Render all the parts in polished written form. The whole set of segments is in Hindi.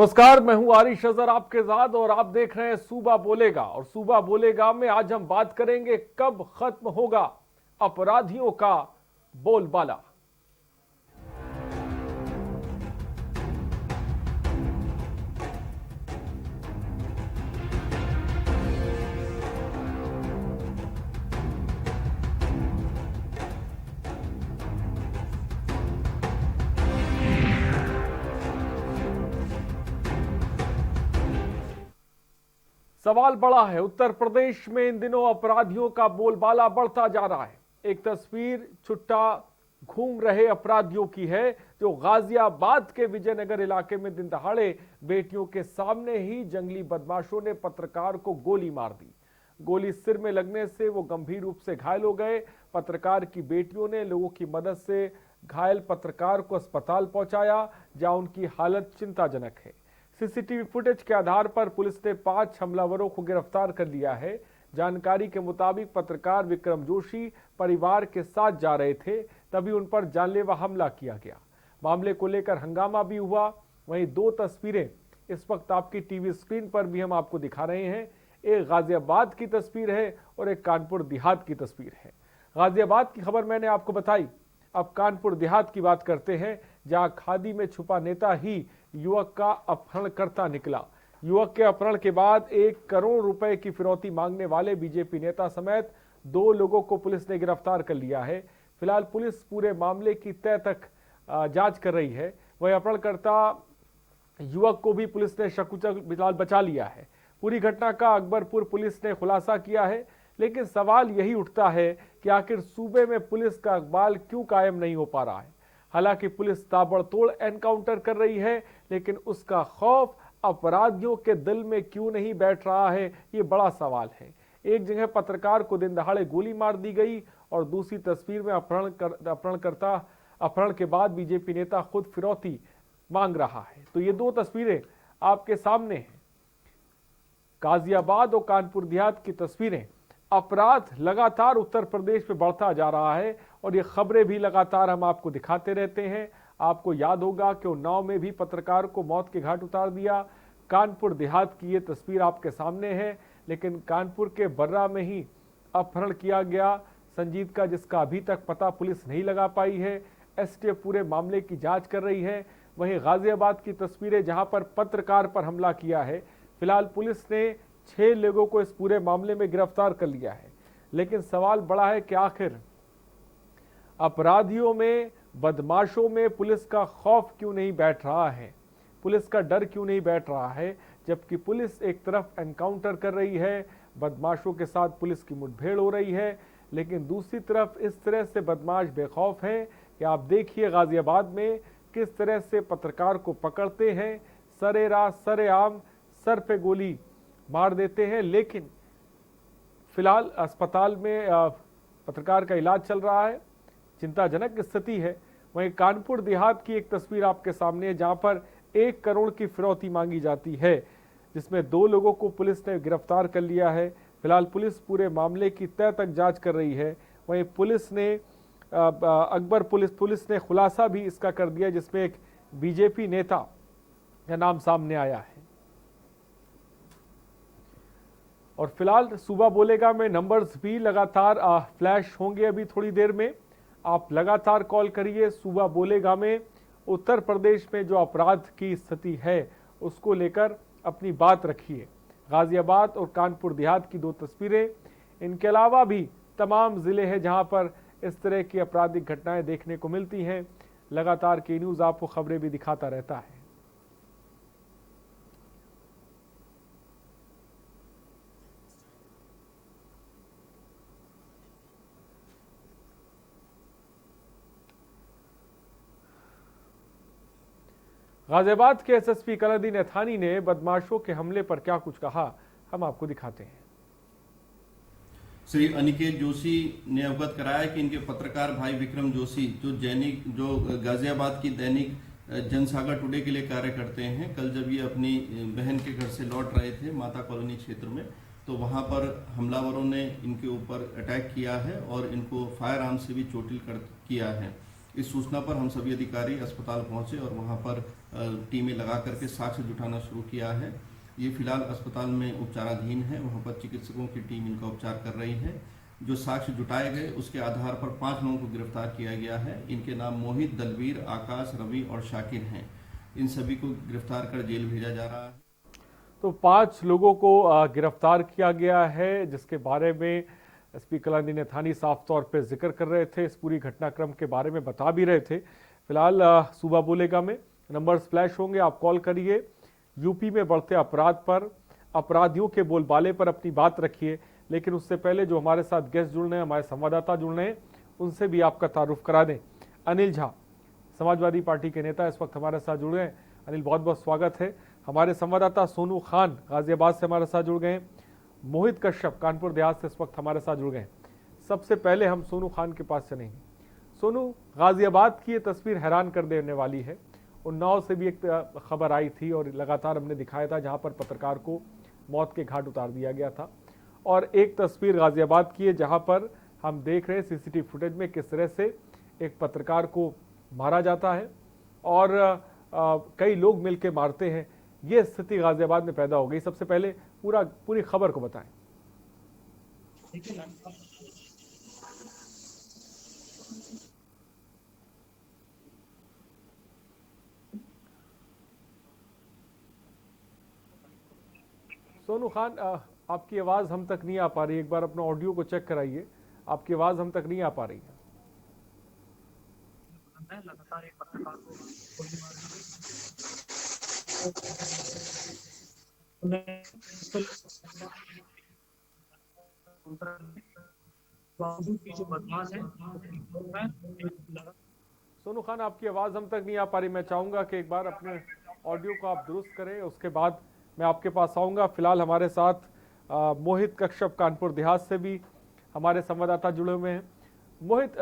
नमस्कार, मैं हूं आरिश अजहर आपके साथ और आप देख रहे हैं सूबा बोलेगा। और सूबा बोलेगा में आज हम बात करेंगे कब खत्म होगा अपराधियों का बोलबाला। सवाल बड़ा है। उत्तर प्रदेश में इन दिनों अपराधियों का बोलबाला बढ़ता जा रहा है। एक तस्वीर छुट्टा घूम रहे अपराधियों की है जो गाजियाबाद के विजयनगर इलाके में दिन दहाड़े बेटियों के सामने ही जंगली बदमाशों ने पत्रकार को गोली मार दी। गोली सिर में लगने से वो गंभीर रूप से घायल हो गए। पत्रकार की बेटियों ने लोगों की मदद से घायल पत्रकार को अस्पताल पहुंचाया, जहां उनकी हालत चिंताजनक है। सीसीटीवी फुटेज के आधार पर पुलिस ने 5 हमलावरों को गिरफ्तार कर लिया है। जानकारी के मुताबिक पत्रकार विक्रम जोशी परिवार के साथ जा रहे थे, तभी उन पर जानलेवा हमला किया गया। मामले को लेकर हंगामा भी हुआ। वहीं 2 तस्वीरें इस वक्त आपकी टीवी स्क्रीन पर भी हम आपको दिखा रहे हैं। एक गाजियाबाद की तस्वीर है और एक कानपुर देहात की तस्वीर है। गाजियाबाद की खबर मैंने आपको बताई। अब कानपुर देहात की बात करते हैं, जहां खादी में छुपा नेता ही युवक का अपहरणकर्ता निकला। युवक के अपहरण के बाद 1 करोड़ रुपए की फिरौती मांगने वाले बीजेपी नेता समेत 2 लोगों को पुलिस ने गिरफ्तार कर लिया है। फिलहाल पुलिस पूरे मामले की तह तक जांच कर रही है। वही अपहरणकर्ता युवक को भी पुलिस ने शकुचल फिलहाल बचा लिया है। पूरी घटना का अकबरपुर पुलिस ने खुलासा किया है, लेकिन सवाल यही उठता है कि आखिर सूबे में पुलिस का इकबाल क्यों कायम नहीं हो पा रहा है। हालांकि पुलिस ताबड़तोड़ एनकाउंटर कर रही है, लेकिन उसका खौफ अपराधियों के दिल में क्यों नहीं बैठ रहा है, ये बड़ा सवाल है। एक जगह पत्रकार को दिन दहाड़े गोली मार दी गई और दूसरी तस्वीर में अपहरण के बाद बीजेपी नेता खुद फिरौती मांग रहा है। तो ये 2 तस्वीरें आपके सामने हैं, गाजियाबाद और कानपुर देहात की तस्वीरें। अपराध लगातार उत्तर प्रदेश में बढ़ता जा रहा है और ये खबरें भी लगातार हम आपको दिखाते रहते हैं। आपको याद होगा कि उन्नाव में भी पत्रकार को मौत के घाट उतार दिया। कानपुर देहात की ये तस्वीर आपके सामने है, लेकिन कानपुर के बर्रा में ही अपहरण किया गया संजीत का, जिसका अभी तक पता पुलिस नहीं लगा पाई है। एसटीएफ पूरे मामले की जांच कर रही है। वहीं गाजियाबाद की तस्वीरें, जहां पर पत्रकार पर हमला किया है, फिलहाल पुलिस ने 6 लोगों को इस पूरे मामले में गिरफ्तार कर लिया है। लेकिन सवाल बड़ा है कि आखिर अपराधियों में, बदमाशों में पुलिस का खौफ क्यों नहीं बैठ रहा है, पुलिस का डर क्यों नहीं बैठ रहा है, जबकि पुलिस एक तरफ एनकाउंटर कर रही है, बदमाशों के साथ पुलिस की मुठभेड़ हो रही है, लेकिन दूसरी तरफ इस तरह से बदमाश बेखौफ हैं कि आप देखिए गाजियाबाद में किस तरह से पत्रकार को पकड़ते हैं, सरेआम सर पे गोली मार देते हैं। लेकिन फिलहाल अस्पताल में पत्रकार का इलाज चल रहा है। चिंताजनक स्थिति है। वहीं कानपुर देहात की एक तस्वीर आपके सामने है, जहां पर 1 करोड़ की फिरौती मांगी जाती है, जिसमें 2 लोगों को पुलिस ने गिरफ्तार कर लिया है। फिलहाल पुलिस पूरे मामले की तह तक जांच कर रही है। वहीं पुलिस ने पुलिस ने खुलासा भी इसका कर दिया, जिसमें एक बीजेपी नेता का नाम सामने आया है। और फिलहाल सूबा बोलेगा में नंबर्स भी लगातार फ्लैश होंगे। अभी थोड़ी देर में आप लगातार कॉल करिए। सूबा बोलेगा में उत्तर प्रदेश में जो अपराध की स्थिति है उसको लेकर अपनी बात रखिए। गाजियाबाद और कानपुर देहात की 2 तस्वीरें, इनके अलावा भी तमाम जिले हैं जहां पर इस तरह की आपराधिक घटनाएं देखने को मिलती हैं। लगातार के न्यूज़ आपको खबरें भी दिखाता रहता है। गाजियाबाद के एसएसपी कलदीन एथानी ने बदमाशों के हमले पर क्या कुछ कहा, हम आपको दिखाते हैं। श्री अनिकेत जोशी ने अवगत कराया कि इनके पत्रकार भाई विक्रम जोशी जो गाजियाबाद की दैनिक जनसागर टुडे के लिए कार्य करते हैं, कल जब ये अपनी बहन के घर से लौट रहे थे माता कॉलोनी क्षेत्र में, तो वहां पर हमलावरों ने इनके ऊपर अटैक किया है और इनको फायर आर्म से भी चोटिल किया है। इस सूचना पर हम सभी अधिकारी अस्पताल पहुंचे और वहां पर टीमें लगा करके साक्ष्य जुटाना शुरू किया है। ये फिलहाल अस्पताल में उपचाराधीन है, वहां पर चिकित्सकों की टीम इनका उपचार कर रही है। जो साक्ष्य जुटाए गए उसके आधार पर 5 लोगों को गिरफ्तार किया गया है। इनके नाम मोहित, दलवीर, आकाश, रवि और शाकिर हैं। इन सभी को गिरफ्तार कर जेल भेजा जा रहा है। तो 5 लोगों को गिरफ्तार किया गया है, जिसके बारे में एसपी कलानिधि नैथानी साफ तौर पे जिक्र कर रहे थे, इस पूरी घटनाक्रम के बारे में बता भी रहे थे। फिलहाल सूबा बोलेगा में नंबर्स फ्लैश होंगे, आप कॉल करिए। यूपी में बढ़ते अपराध पर, अपराधियों के बोलबाले पर अपनी बात रखिए। लेकिन उससे पहले जो हमारे साथ गेस्ट जुड़ रहे हैं, हमारे संवाददाता जुड़ रहे हैं, उनसे भी आपका तारुफ करा दें। अनिल झा, समाजवादी पार्टी के नेता, इस वक्त हमारे साथ जुड़ गए हैं। अनिल, बहुत बहुत स्वागत है। हमारे संवाददाता सोनू खान गाजियाबाद से हमारे साथ जुड़ गए हैं। मोहित कश्यप कानपुर देहात से इस वक्त हमारे साथ जुड़ गए। सबसे पहले हम सोनू खान के पास चलेंगे। सोनू, गाजियाबाद की ये तस्वीर हैरान कर देने वाली है। उन्नाव से भी एक खबर आई थी और लगातार हमने दिखाया था, जहां पर पत्रकार को मौत के घाट उतार दिया गया था। और एक तस्वीर गाजियाबाद की है, जहां पर हम देख रहे हैं सीसीटीवी फुटेज में किस तरह से एक पत्रकार को मारा जाता है और कई लोग मिलकर मारते हैं। ये स्थिति गाजियाबाद में पैदा हो गई। सबसे पहले पूरी खबर को बताएं। सोनू खान, आपकी आवाज हम तक नहीं आ पा रही। एक बार अपना ऑडियो को चेक कराइए, आपकी आवाज हम तक नहीं आ पा रही है। लगातार एक पत्रकार को गोली मार दी। जो बदमाश है सोनू खान, आपकी आवाज हम तक नहीं आ पा रही। मैं चाहूंगा कि एक बार अपने ऑडियो को आप दुरुस्त करें, उसके बाद मैं आपके पास आऊंगा। फिलहाल हमारे साथ मोहित कश्यप कानपुर देहात से भी हमारे संवाददाता जुड़े हुए हैं। मोहित,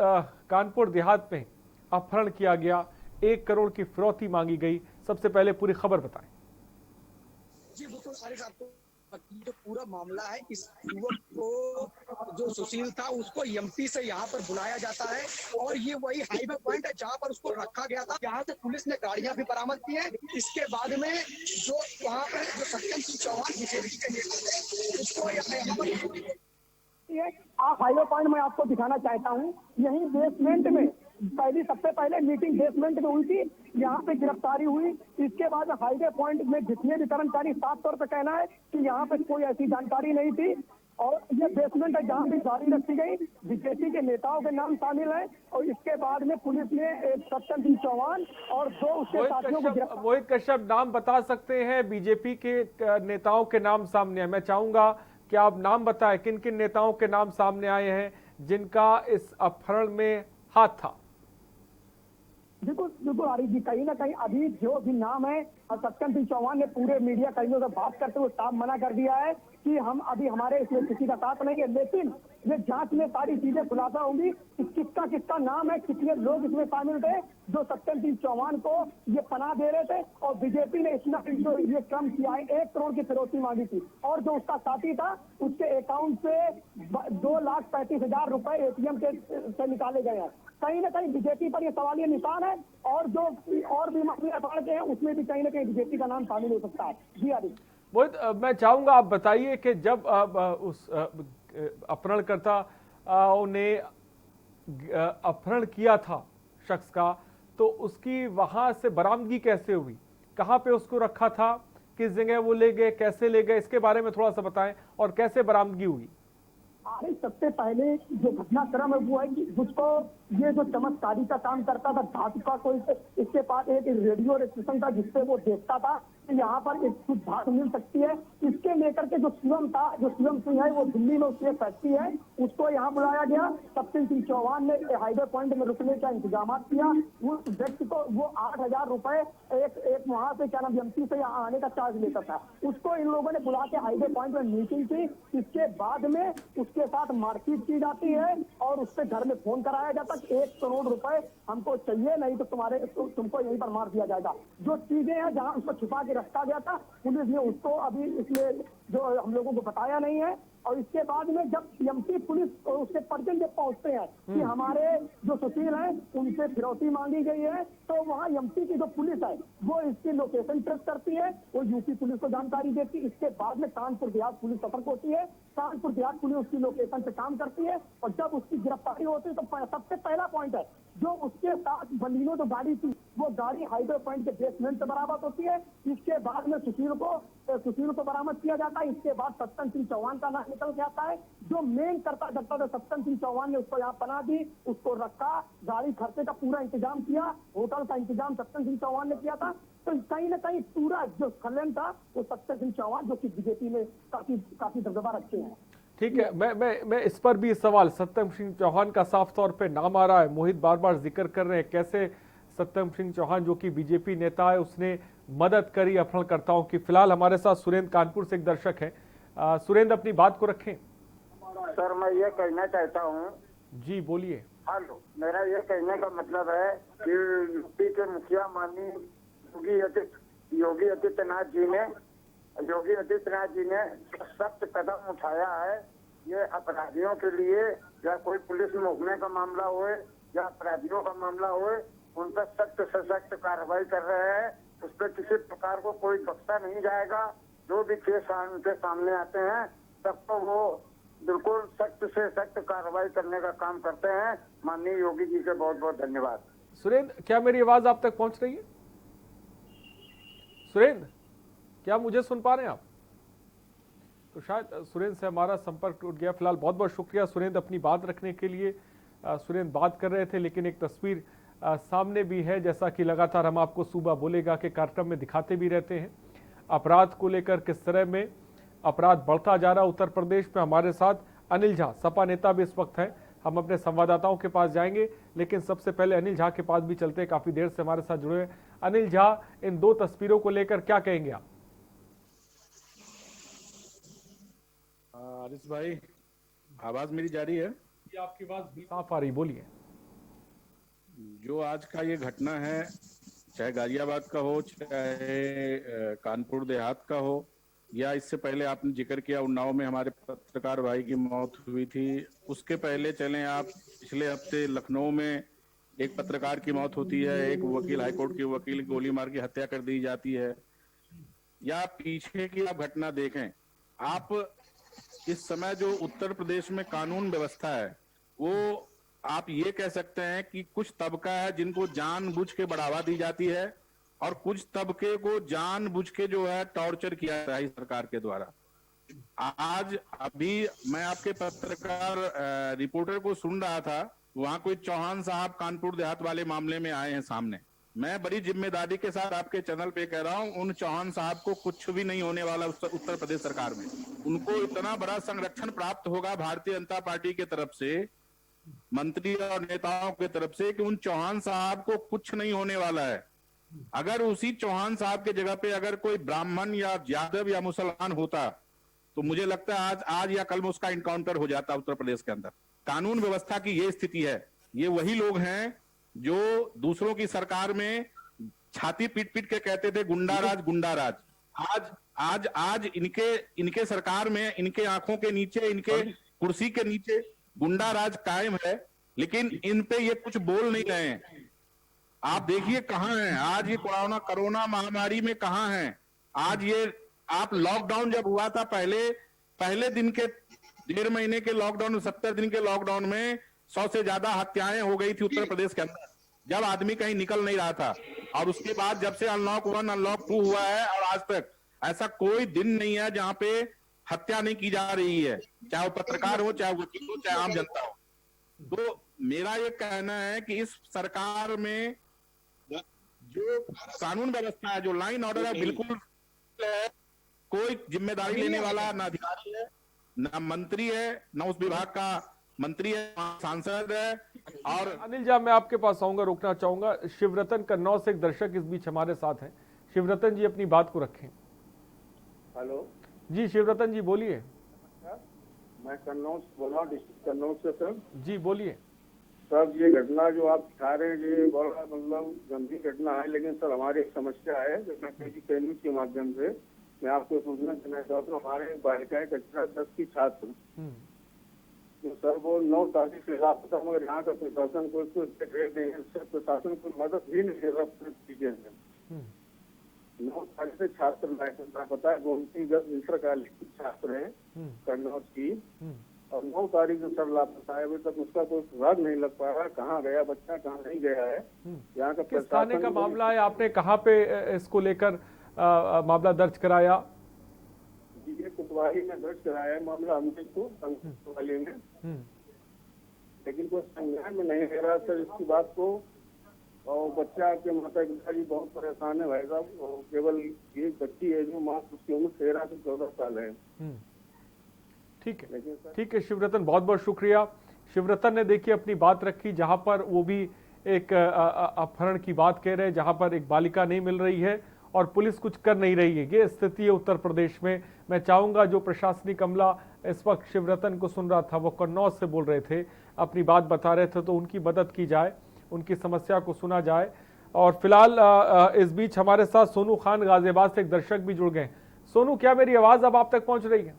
कानपुर देहात में अपहरण किया गया, 1 करोड़ की फिरौती मांगी गई। सबसे पहले पूरी खबर बताएं। जी बिल्कुल, आपको जो पूरा मामला है, इस युवक को जो सुशील था उसको एमपी से यहाँ पर बुलाया जाता है और ये वही हाईवे पॉइंट है जहाँ पर उसको रखा गया था। यहाँ से पुलिस ने गाड़ियां भी बरामद की है। इसके बाद में जो वहाँ पर जो सत्यम सिंह चौहान बीजेपी के नेता थे उसको यहाँ पर आप हाईवे पॉइंट में आपको दिखाना चाहता हूँ। यही बेसमेंट में सबसे पहले मीटिंग बेसमेंट में हुई थी, यहाँ पे गिरफ्तारी हुई। इसके बाद हाईवे पॉइंट में जितने भी कर्मचारी, साफ तौर पे कहना है कि यहाँ पे कोई ऐसी जानकारी नहीं थी और ये बेसमेंट है जहाँ भी गाड़ी रखी गई। बीजेपी के नेताओं के नाम शामिल है और इसके बाद में पुलिस ने सत्यम सिंह चौहान और 2 उसके साथियों को। मोहित कश्यप, नाम बता सकते हैं? बीजेपी के नेताओं के नाम सामने है। मैं चाहूंगा कि आप नाम बताएं, किन किन नेताओं के नाम सामने आए हैं जिनका इस अपहरण में हाथ था। बिल्कुल आरिफ जी, कहीं ना कहीं अभी जो भी नाम है, सत्यम सिंह चौहान ने पूरे मीडिया कर्मियों से बात करते हुए साफ मना कर दिया है कि हम अभी हमारे इसमें किसी का साथ नहीं है। लेकिन ये जांच में सारी चीजें खुलासा होंगी कि किसका किसका नाम है, कितने लोग इसमें शामिल थे जो सत्यम सिंह चौहान को ये पनाह दे रहे थे। और बीजेपी ने इतना जो ये क्रम किया है, 1 करोड़ की फिरौती मांगी थी और जो उसका साथी था उसके अकाउंट से 2,35,000 रुपए एटीएम से निकाले गए हैं। कहीं ना कहीं बीजेपी पर यह सवालिया निशान है और जो और भी मामले अपहरण के हैं उसमें भी कहीं ना कहीं बीजेपी का नाम शामिल हो सकता है। जी आरिफ। मोहित, मैं चाहूंगा आप बताइए कि जब उस अपहरणकर्ता ने अपहरण किया था शख्स का, तो उसकी वहां से बरामदगी कैसे हुई? कहां पे उसको रखा था, किस जगह वो ले गए, कैसे ले गए, इसके बारे में थोड़ा सा बताएं और कैसे बरामदगी हुई? अरे सबसे पहले जो घटनाक्रम है वो है कि जिसको ये जो चमत्कारी का काम करता था, धातु का कोई, इसके पास एक रेडियो स्टेशन था जिससे वो देखता था कि यहाँ पर एक कुछ धातु मिल सकती है। इसके लेकर के जो शिवम था, जो शिवम सिंह है, वो दिल्ली में उसकी फैक्ट्री है, उसको यहाँ बुलाया गया। सत्यम सिंह चौहान ने हाईवे पॉइंट में रुकने का इंतजाम किया। उस व्यक्ति को वो 8,000 रुपए एक वहाँ से क्या नाम एमपी से यहाँ आने का चार्ज लेता था। उसको इन लोगों ने बुला के हाईवे पॉइंट में मीटिंग की। इसके बाद में उसके साथ मारपीट की जाती है और उससे घर में फोन कराया जाता है 1 करोड़ रुपए हमको चाहिए, नहीं तो तुमको यहीं पर मार दिया जाएगा। जो चीजें हैं जहां उसको छुपा के रखा गया था, पुलिस ने उसको अभी इसमें जो हम लोगों को बताया नहीं है। और इसके बाद में जब एमपी पुलिस उसके पर्चे जब पहुंचते हैं कि हमारे जो सुशील हैं उनसे फिरौती मांगी गई है, तो वहाँ एमपी की जो पुलिस है वो इसकी लोकेशन ट्रेस करती है, वो यूपी पुलिस को जानकारी देती है। इसके बाद में कानपुर देहात पुलिस सतर्क होती है, कानपुर देहात पुलिस उसकी लोकेशन पे काम करती है, और जब उसकी गिरफ्तारी होती है तो सबसे पहला पॉइंट है जो उसके साथ बलिनो जो गाड़ी थी वो गाड़ी हाईवे पॉइंट के बेसमेंट से बरामद होती है। इसके बाद में सुशील को बरामद किया जाता है। इसके बाद सत्तन सिंह चौहान का नाम निकल के आता है, जो मेन करता धरता था सत्तन सिंह चौहान ने उसको यहाँ बना दी, उसको रखा, गाड़ी खर्चे का पूरा इंतजाम किया, होटल का इंतजाम सत्तन सिंह चौहान ने किया था। तो कहीं ना कहीं पूरा जो खलन था वो सत्तन सिंह चौहान, जो कि बीजेपी में काफी दबदबा रखते हैं। ठीक है, मैं इस पर भी सवाल, सत्यम सिंह चौहान का साफ तौर पे नाम आ रहा है, मोहित बार बार जिक्र कर रहे हैं, कैसे सत्यम सिंह चौहान जो कि बीजेपी नेता है उसने मदद करी अपहरणकर्ताओं की। फिलहाल हमारे साथ सुरेंद्र कानपुर से एक दर्शक हैं। सुरेंद्र, अपनी बात को रखें। सर, मैं ये कहना चाहता हूँ। जी बोलिए। हेलो, मेरा ये कहने का मतलब है कि यूपी के मुखिया माननीय योगी आदित्यनाथ जी ने सख्त कदम उठाया है। ये अपराधियों के लिए, या कोई पुलिस में मुकदमे का मामला हो या अपराधियों का मामला हो, उन पर सख्त से सख्त कार्रवाई कर रहे हैं। उस पर किसी प्रकार को कोई बख्शा नहीं जाएगा। जो भी केस उनके सामने आते हैं सबको वो बिल्कुल सख्त से सख्त कार्रवाई करने का काम करते हैं। माननीय योगी जी के बहुत बहुत धन्यवाद। सुरेंद्र, क्या मेरी आवाज आप तक पहुंच रही है? सुरेंद्र, क्या मुझे सुन पा रहे हैं आप? तो शायद सुरेंद्र से हमारा संपर्क टूट गया। फिलहाल बहुत बहुत शुक्रिया सुरेंद्र अपनी बात रखने के लिए। सुरेंद्र बात कर रहे थे, लेकिन एक तस्वीर सामने भी है, जैसा कि लगातार हम आपको सुबह बोलेगा के कार्यक्रम में दिखाते भी रहते हैं, अपराध को लेकर किस तरह में अपराध बढ़ता जा रहा है उत्तर प्रदेश में। हमारे साथ अनिल झा, सपा नेता भी इस वक्त है। हम अपने संवाददाताओं के पास जाएंगे, लेकिन सबसे पहले अनिल झा के पास भी चलते हैं, काफी देर से हमारे साथ जुड़े हैं। अनिल झा, इन दो तस्वीरों को लेकर क्या कहेंगे आप? आरिस भाई, आवाज मेरी जारी है? जी, आपकी आवाज साफ आ रही, बोलिए। जो आज का ये घटना है, चाहे गाजियाबाद का हो, चाहे कानपुर देहात का हो, या इससे पहले आपने जिक्र किया उन्नाव में हमारे पत्रकार भाई की मौत हुई थी, उसके पहले चलें आप पिछले हफ्ते लखनऊ में एक पत्रकार की मौत होती है, एक वकील, हाईकोर्ट के वकील की गोली मार के हत्या कर दी जाती है, या पीछे की आप घटना देखें। आप इस समय जो उत्तर प्रदेश में कानून व्यवस्था है, वो आप ये कह सकते हैं कि कुछ तबका है जिनको जानबूझ के बढ़ावा दी जाती है, और कुछ तबके को जानबूझ के जो है टॉर्चर किया जाता है सरकार के द्वारा। आज अभी मैं आपके पत्रकार रिपोर्टर को सुन रहा था, वहां कोई चौहान साहब कानपुर देहात वाले मामले में आए हैं सामने। मैं बड़ी जिम्मेदारी के साथ आपके चैनल पे कह रहा हूं, उन चौहान साहब को कुछ भी नहीं होने वाला उत्तर प्रदेश सरकार में। उनको इतना बड़ा संरक्षण प्राप्त होगा भारतीय जनता पार्टी की तरफ से, मंत्री और नेताओं की तरफ से, कि उन चौहान साहब को कुछ नहीं होने वाला है। अगर उसी चौहान साहब के जगह पे अगर कोई ब्राह्मण या यादव या मुसलमान होता, तो मुझे लगता है आज या कल में उसका इनकाउंटर हो जाता उत्तर प्रदेश के अंदर। कानून व्यवस्था की ये स्थिति है। ये वही लोग हैं जो दूसरों की सरकार में छाती पीट पीट के कहते थे गुंडाराज गुंडाराज। आज इनके सरकार में, इनके आंखों के नीचे, इनके कुर्सी के नीचे गुंडाराज कायम है, लेकिन इन पे ये कुछ बोल नहीं रहे हैं। आप देखिए कहां हैं आज ये कोरोना महामारी में, कहां हैं आज ये। आप लॉकडाउन जब हुआ था, पहले दिन के 1.5 महीने के लॉकडाउन, 70 दिन के लॉकडाउन में 100 से ज्यादा हत्याएं हो गई थी उत्तर प्रदेश के अंदर, जब आदमी कहीं निकल नहीं रहा था। और उसके बाद जब से अनलॉक 1 अनलॉक 2 हुआ है, और आज तक ऐसा कोई दिन नहीं है जहां पे हत्या नहीं की जा रही है, चाहे वो पत्रकार हो, चाहे वकील हो, चाहे आम जनता हो। तो मेरा ये कहना है कि इस सरकार में जो कानून व्यवस्था है, जो लाइन ऑर्डर है, बिल्कुल है। कोई जिम्मेदारी लेने वाला ना अधिकारी है, ना मंत्री है, ना उस विभाग का मंत्री है, सांसद है। और अनिल जी, मैं आपके पास आऊंगा, रोकना चाहूंगा। शिवरतन कन्नौज से एक दर्शक इस बीच हमारे साथ हैं। शिवरतन जी, अपनी बात को रखें। हेलो जी शिवरतन जी, बोलिए। मैं कन्नौज बोल रहा हूँ, डिस्ट्रिक्ट कन्नौज से सर। जी बोलिए। सर, ये घटना जो आप दिखा रहे हैं, ये बड़ा मतलब गंभीर घटना है, लेकिन सर हमारी एक समस्या है, जो मैं कहने के माध्यम से मैं आपको सूचना देना चाहता हूँ, हमारे बालिकाएं कक्षा 10 की छात्र जो सर वो 9 तारीख से लापता, मगर यहाँ का प्रशासन को इसको डेट देंगे, इससे प्रशासन को मदद भी नहीं दे रहा पूरी तरीके से। 9 तारीख से छात्र लापता है, गोमती 10 इंटर कॉलेज की छात्र है कन्नौज की, और 9 तारीख से सर लापता है। अभी तक उसका कोई सुराग नहीं लग पा रहा, कहाँ गया बच्चा, कहाँ नहीं गया है। यहाँ का किस थाने का प्रशासन मामला है, आपने कहाँ पे इसको लेकर मामला दर्ज कराया? ये कुटवाही में दर्ज कराया है मामला हमने को वाले में, लेकिन कोई संज्ञान में नहीं ले रहा सर इसकी बात को। और बच्चा के माता पिता जी बहुत परेशान है भाई साहब, और केवल एक बच्ची है जो माँ, उसकी उम्र 13 से 14 साल है। ठीक है, ठीक है शिवरतन, बहुत बहुत शुक्रिया। शिवरतन ने देखिए अपनी बात रखी, जहां पर वो भी एक अपहरण की बात कह रहे हैं, जहां पर एक बालिका नहीं मिल रही है और पुलिस कुछ कर नहीं रही है। ये स्थिति है उत्तर प्रदेश में। मैं चाहूंगा जो प्रशासनिक अमला इस वक्त शिवरतन को सुन रहा था, वो कन्नौज से बोल रहे थे, अपनी बात बता रहे थे, तो उनकी मदद की जाए, उनकी समस्या को सुना जाए। और फिलहाल इस बीच हमारे साथ सोनू खान गाजियाबाद से एक दर्शक भी जुड़ गए। सोनू, क्या मेरी आवाज अब आप तक पहुंच रही है?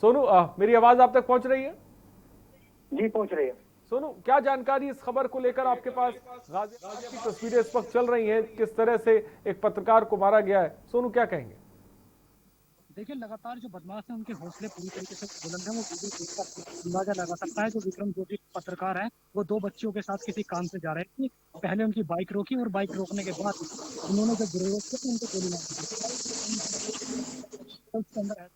सोनू, मेरी आवाज आप तक पहुंच रही है? जी पहुंच रही है। सोनू, क्या जानकारी इस खबर को लेकर आपके पास? गाजियाबाद की तस्वीरें इस वक्त चल रही हैं, किस तरह से एक पत्रकार को मारा गया है, सोनू क्या कहेंगे? देखिए, लगातार जो बदमाश हैं उनके हौसले पूरी तरीके से बुलंद हैं। वो वीडियो देखकर अंदाजा लगा सकता है। जो विक्रम ज्योति पत्रकार है, वो 2 बच्चियों के साथ किसी काम से जा रहे थे। पहले उनकी बाइक रोकी और बाइक रोकने के बाद उन्होंने जब विरोध किया तो उनको गोली मार दी।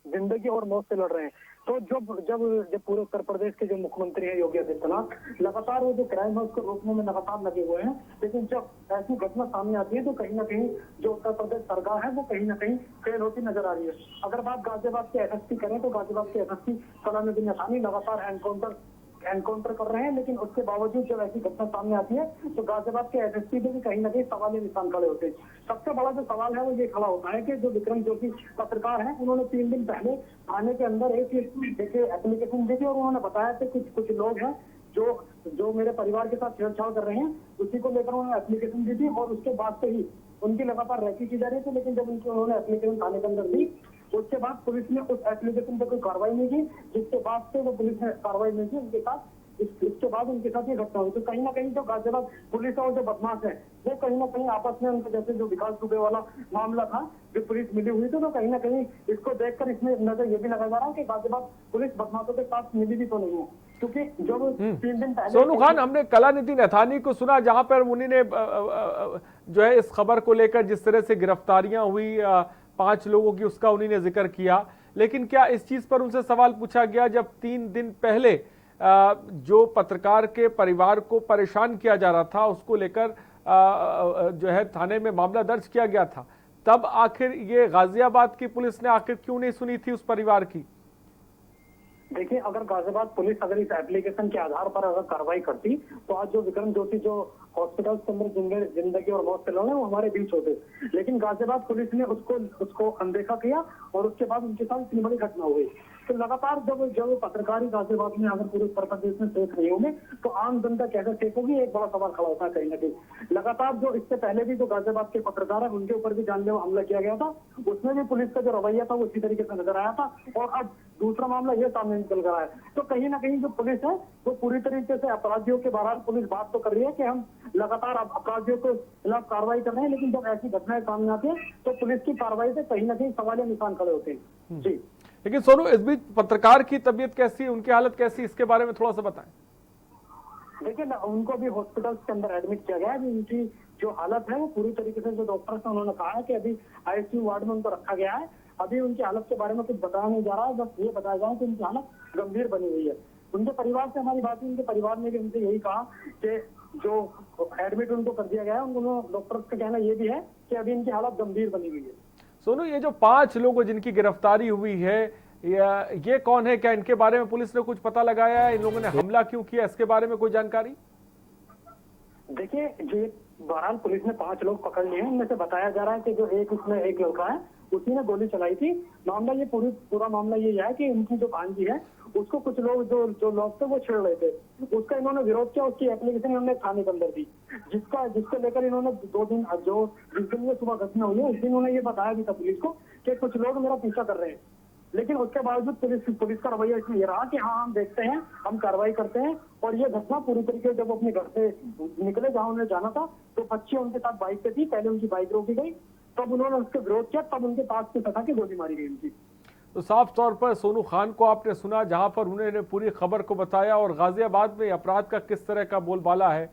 जिंदगी और मौत से लड़ रहे हैं। तो जब पूरे उत्तर प्रदेश के जो मुख्यमंत्री हैं योगी आदित्यनाथ, लगातार वो जो क्राइम है उसको रोकने में लगातार लगे हुए हैं, लेकिन जब ऐसी घटना सामने आती है तो कहीं ना कहीं जो उत्तर प्रदेश सरकार है वो कहीं ना कहीं फेल होती नजर आ रही है। अगर बात गाजियाबाद के एसएसपी करें तो गाजियाबाद के एसएसपी सलामुद्दीन असानी लगातार एनकाउंटर कर रहे हैं, लेकिन उसके बावजूद जब ऐसी घटना सामने आती है तो गाजियाबाद के एसएसपी पे भी कहीं ना कहीं सवालिया निशान खड़े होते हैं। सबसे बड़ा जो सवाल है वो ये खड़ा होता है कि जो विक्रम ज्योति पत्रकार है, उन्होंने 3 दिन पहले थाने के अंदर एक एप्लीकेशन दी थी और उन्होंने बताया कि कुछ लोग हैं जो मेरे परिवार के साथ छेड़छाड़ कर रहे हैं, उसी को लेकर उन्होंने एप्लीकेशन दी थी और उसके बाद से ही उनकी लगातार रैकी की जा रही थी। लेकिन जब उन्होंने एप्लीकेशन थाने के अंदर दी, उसके बाद पुलिस ने उस एप्लीकेशन पर कोई कार्रवाई नहीं की, जिसके बाद से वो पुलिस ने कार्रवाई नहीं की उनके साथ। इसके बाद उनके साथ ये घटना हुई। तो कहीं ना कहीं जो गाजियाबाद पुलिस और जो बदमाश है वो कहीं ना कहीं आपस में उनके, जैसे जो विकास दुबे वाला मामला था, जो पुलिस मिली हुई थी, तो कहीं ना कहीं इसको देखकर इसमें नजर ये भी लगा जा रहा है कि गाजियाबाद पुलिस बदमाशों के साथ मिली भी तो नहीं है, क्योंकि जब 3 दिन पहले सोनू खान, हमने कलानिधि नैथानी को सुना, जहां पर उन्हीं ने जो है इस खबर को लेकर जिस तरह से गिरफ्तारियां हुई 5 लोगों की, उसका उन्हीं ने जिक्र किया। लेकिन क्या इस चीज पर उनसे सवाल पूछा गया जब 3 दिन पहले जो पत्रकार के परिवार को परेशान किया जा रहा था, उसको लेकर जो है थाने में मामला दर्ज किया गया था, तब आखिर ये गाजियाबाद की पुलिस ने आखिर क्यों नहीं सुनी थी उस परिवार की? देखिए, अगर गाजियाबाद पुलिस अगर इस एप्लीकेशन के आधार पर अगर कार्रवाई करती तो आज जो विक्रम ज्योति जो हॉस्पिटल के अंदर जिंदगी और मौत से लड़ रहे हैं वो हमारे बीच होते। लेकिन गाजियाबाद पुलिस ने उसको अनदेखा किया और उसके बाद उनके साथ इतनी बड़ी घटना हुई। तो लगातार जब पत्रकारी गाजियाबाद में अगर पूरे उत्तर प्रदेश में सेफ नहीं होंगे तो आम जनता कैसे सेफ होगी, एक बड़ा सवाल खड़ा होता है कहीं ना कहीं। लगातार जो इससे पहले भी जो गाजियाबाद के पत्रकार है उनके ऊपर भी जानलेवा हमला किया गया था, उसमें भी पुलिस का जो रवैया था वो इसी तरीके से नजर आया था। और अब दूसरा मामला ये सामने निकल कर आया है। तो कहीं ना कहीं जो पुलिस है वो पूरी तरीके से अपराधियों के बहरहाल पुलिस बात तो कर रही है कि हम लगातार अपराधियों के खिलाफ कार्रवाई कर रहे हैं, लेकिन जब ऐसी घटनाएं सामने आती है तो पुलिस की कार्रवाई से कहीं ना कहीं सवालिया निशान खड़े होते हैं। जी, लेकिन सोनू, इस बीच पत्रकार की तबीयत कैसी, उनकी हालत कैसी, इसके बारे में थोड़ा सा बताएं। देखिए ना, उनको भी हॉस्पिटल के अंदर एडमिट किया गया है। उनकी जो हालत है वो पूरी तरीके से, जो डॉक्टर्स हैं उन्होंने कहा है कि अभी आईसीयू वार्ड में उनको रखा गया है। अभी उनकी हालत के बारे में कुछ बताया नहीं जा रहा है, बस ये बताया जाए कि उनकी हालत गंभीर बनी हुई है। उनके परिवार से हमारी बात हुई, उनके परिवार ने भी उनसे यही कहा कि जो एडमिट उनको कर दिया गया है, उनको डॉक्टर्स का कहना ये भी है कि अभी इनकी हालत गंभीर बनी हुई है। सोनू, ये जो 5 लोग जिनकी गिरफ्तारी हुई है, ये कौन है? क्या इनके बारे में पुलिस ने कुछ पता लगाया है? इन लोगों ने हमला क्यों किया, इसके बारे में कोई जानकारी? देखिए, जो बहरहाल पुलिस ने 5 लोग पकड़ लिए हैं। उनमें से बताया जा रहा है कि जो उसमें एक लड़का है उसी ने गोली चलाई थी। मामला ये पूरा मामला ये है कि उनकी जो भांजी है उसको कुछ लोग जो लोग थे वो छेड़ रहे थे, उसका इन्होंने विरोध किया, उसकी एप्लीकेशन इन्होंने थाने के अंदर दी, जिसको लेकर इन्होंने 2 दिन जिस दिन ये सुबह घटना हुई है उस दिन इन्होंने ये बताया भी था पुलिस को कि कुछ लोग मेरा पीछा कर रहे हैं। लेकिन उसके बावजूद पुलिस का रवैया इसमें ये रहा कि हाँ हम देखते हैं, हम कार्रवाई करते हैं। और ये घटना पूरी तरीके से जब अपने घर से निकले जहां उन्हें जाना था तो बच्ची उनके साथ बाइक पे थी, पहले उनकी बाइक रोकी गई, तब उन्होंने उसके विरोध किया, तब उनके पास से सटा के गोली मारी गई उनकी। तो साफ तौर पर सोनू खान को आपने सुना, जहां पर उन्होंने पूरी खबर को बताया। और गाजियाबाद में अपराध का किस तरह का बोलबाला है,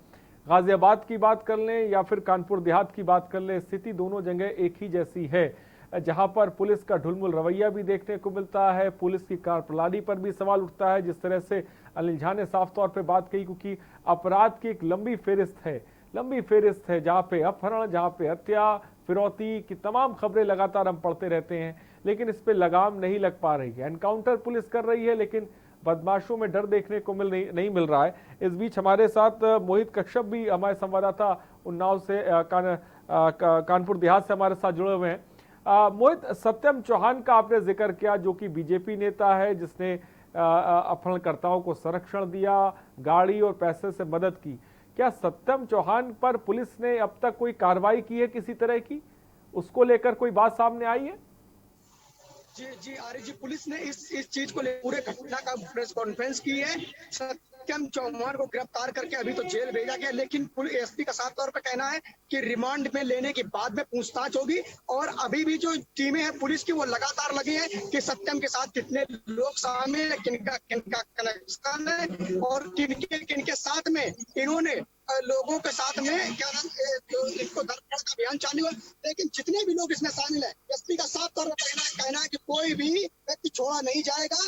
गाजियाबाद की बात कर लें या फिर कानपुर देहात की बात कर लें, स्थिति दोनों जगह एक ही जैसी है, जहां पर पुलिस का ढुलमुल रवैया भी देखने को मिलता है, पुलिस की कार्यप्रणाली पर भी सवाल उठता है। जिस तरह से अनिल झा ने साफ तौर पे बात कही, क्योंकि अपराध की एक लंबी फेरिस्त है जहां पे अपहरण, जहां पे हत्या, फिरौती की तमाम खबरें लगातार हम पढ़ते रहते हैं, लेकिन इस पे लगाम नहीं लग पा रही है। एनकाउंटर पुलिस कर रही है, लेकिन बदमाशों में डर देखने को नहीं मिल रहा है। इस बीच हमारे साथ मोहित कश्यप भी, हमारे संवाददाता उन्नाव से कानपुर देहात से हमारे साथ जुड़े हुए हैं। मोहित, सत्यम चौहान का आपने जिक्र किया, जो कि बीजेपी नेता है, जिसने अपहरणकर्ताओं को संरक्षण दिया, गाड़ी और पैसे से मदद की। क्या सत्यम चौहान पर पुलिस ने अब तक कोई कार्रवाई की है किसी तरह की? उसको लेकर कोई बात सामने आई है? जी आर्य जी, पुलिस ने इस चीज को पूरे घटना का प्रेस कॉन्फ्रेंस की है। सत्यम चौहान को गिरफ्तार करके अभी तो जेल भेजा गया, लेकिन एसपी का साफ तौर पर कहना है कि रिमांड में लेने के बाद में पूछताछ होगी। और अभी भी जो टीमें हैं पुलिस की वो लगातार लगी हैं कि सत्यम के साथ कितने लोग शामिल है, किनका कनेक्शन है और किनके साथ में इन्होंने लोगों के साथ में क्या नाम इनको धरपकड़ का अभियान चालू है। लेकिन जितने भी लोग इसमें शामिल है, एसपी का साफ तौर पर कहना है कि कोई भी व्यक्ति छोड़ा नहीं जाएगा।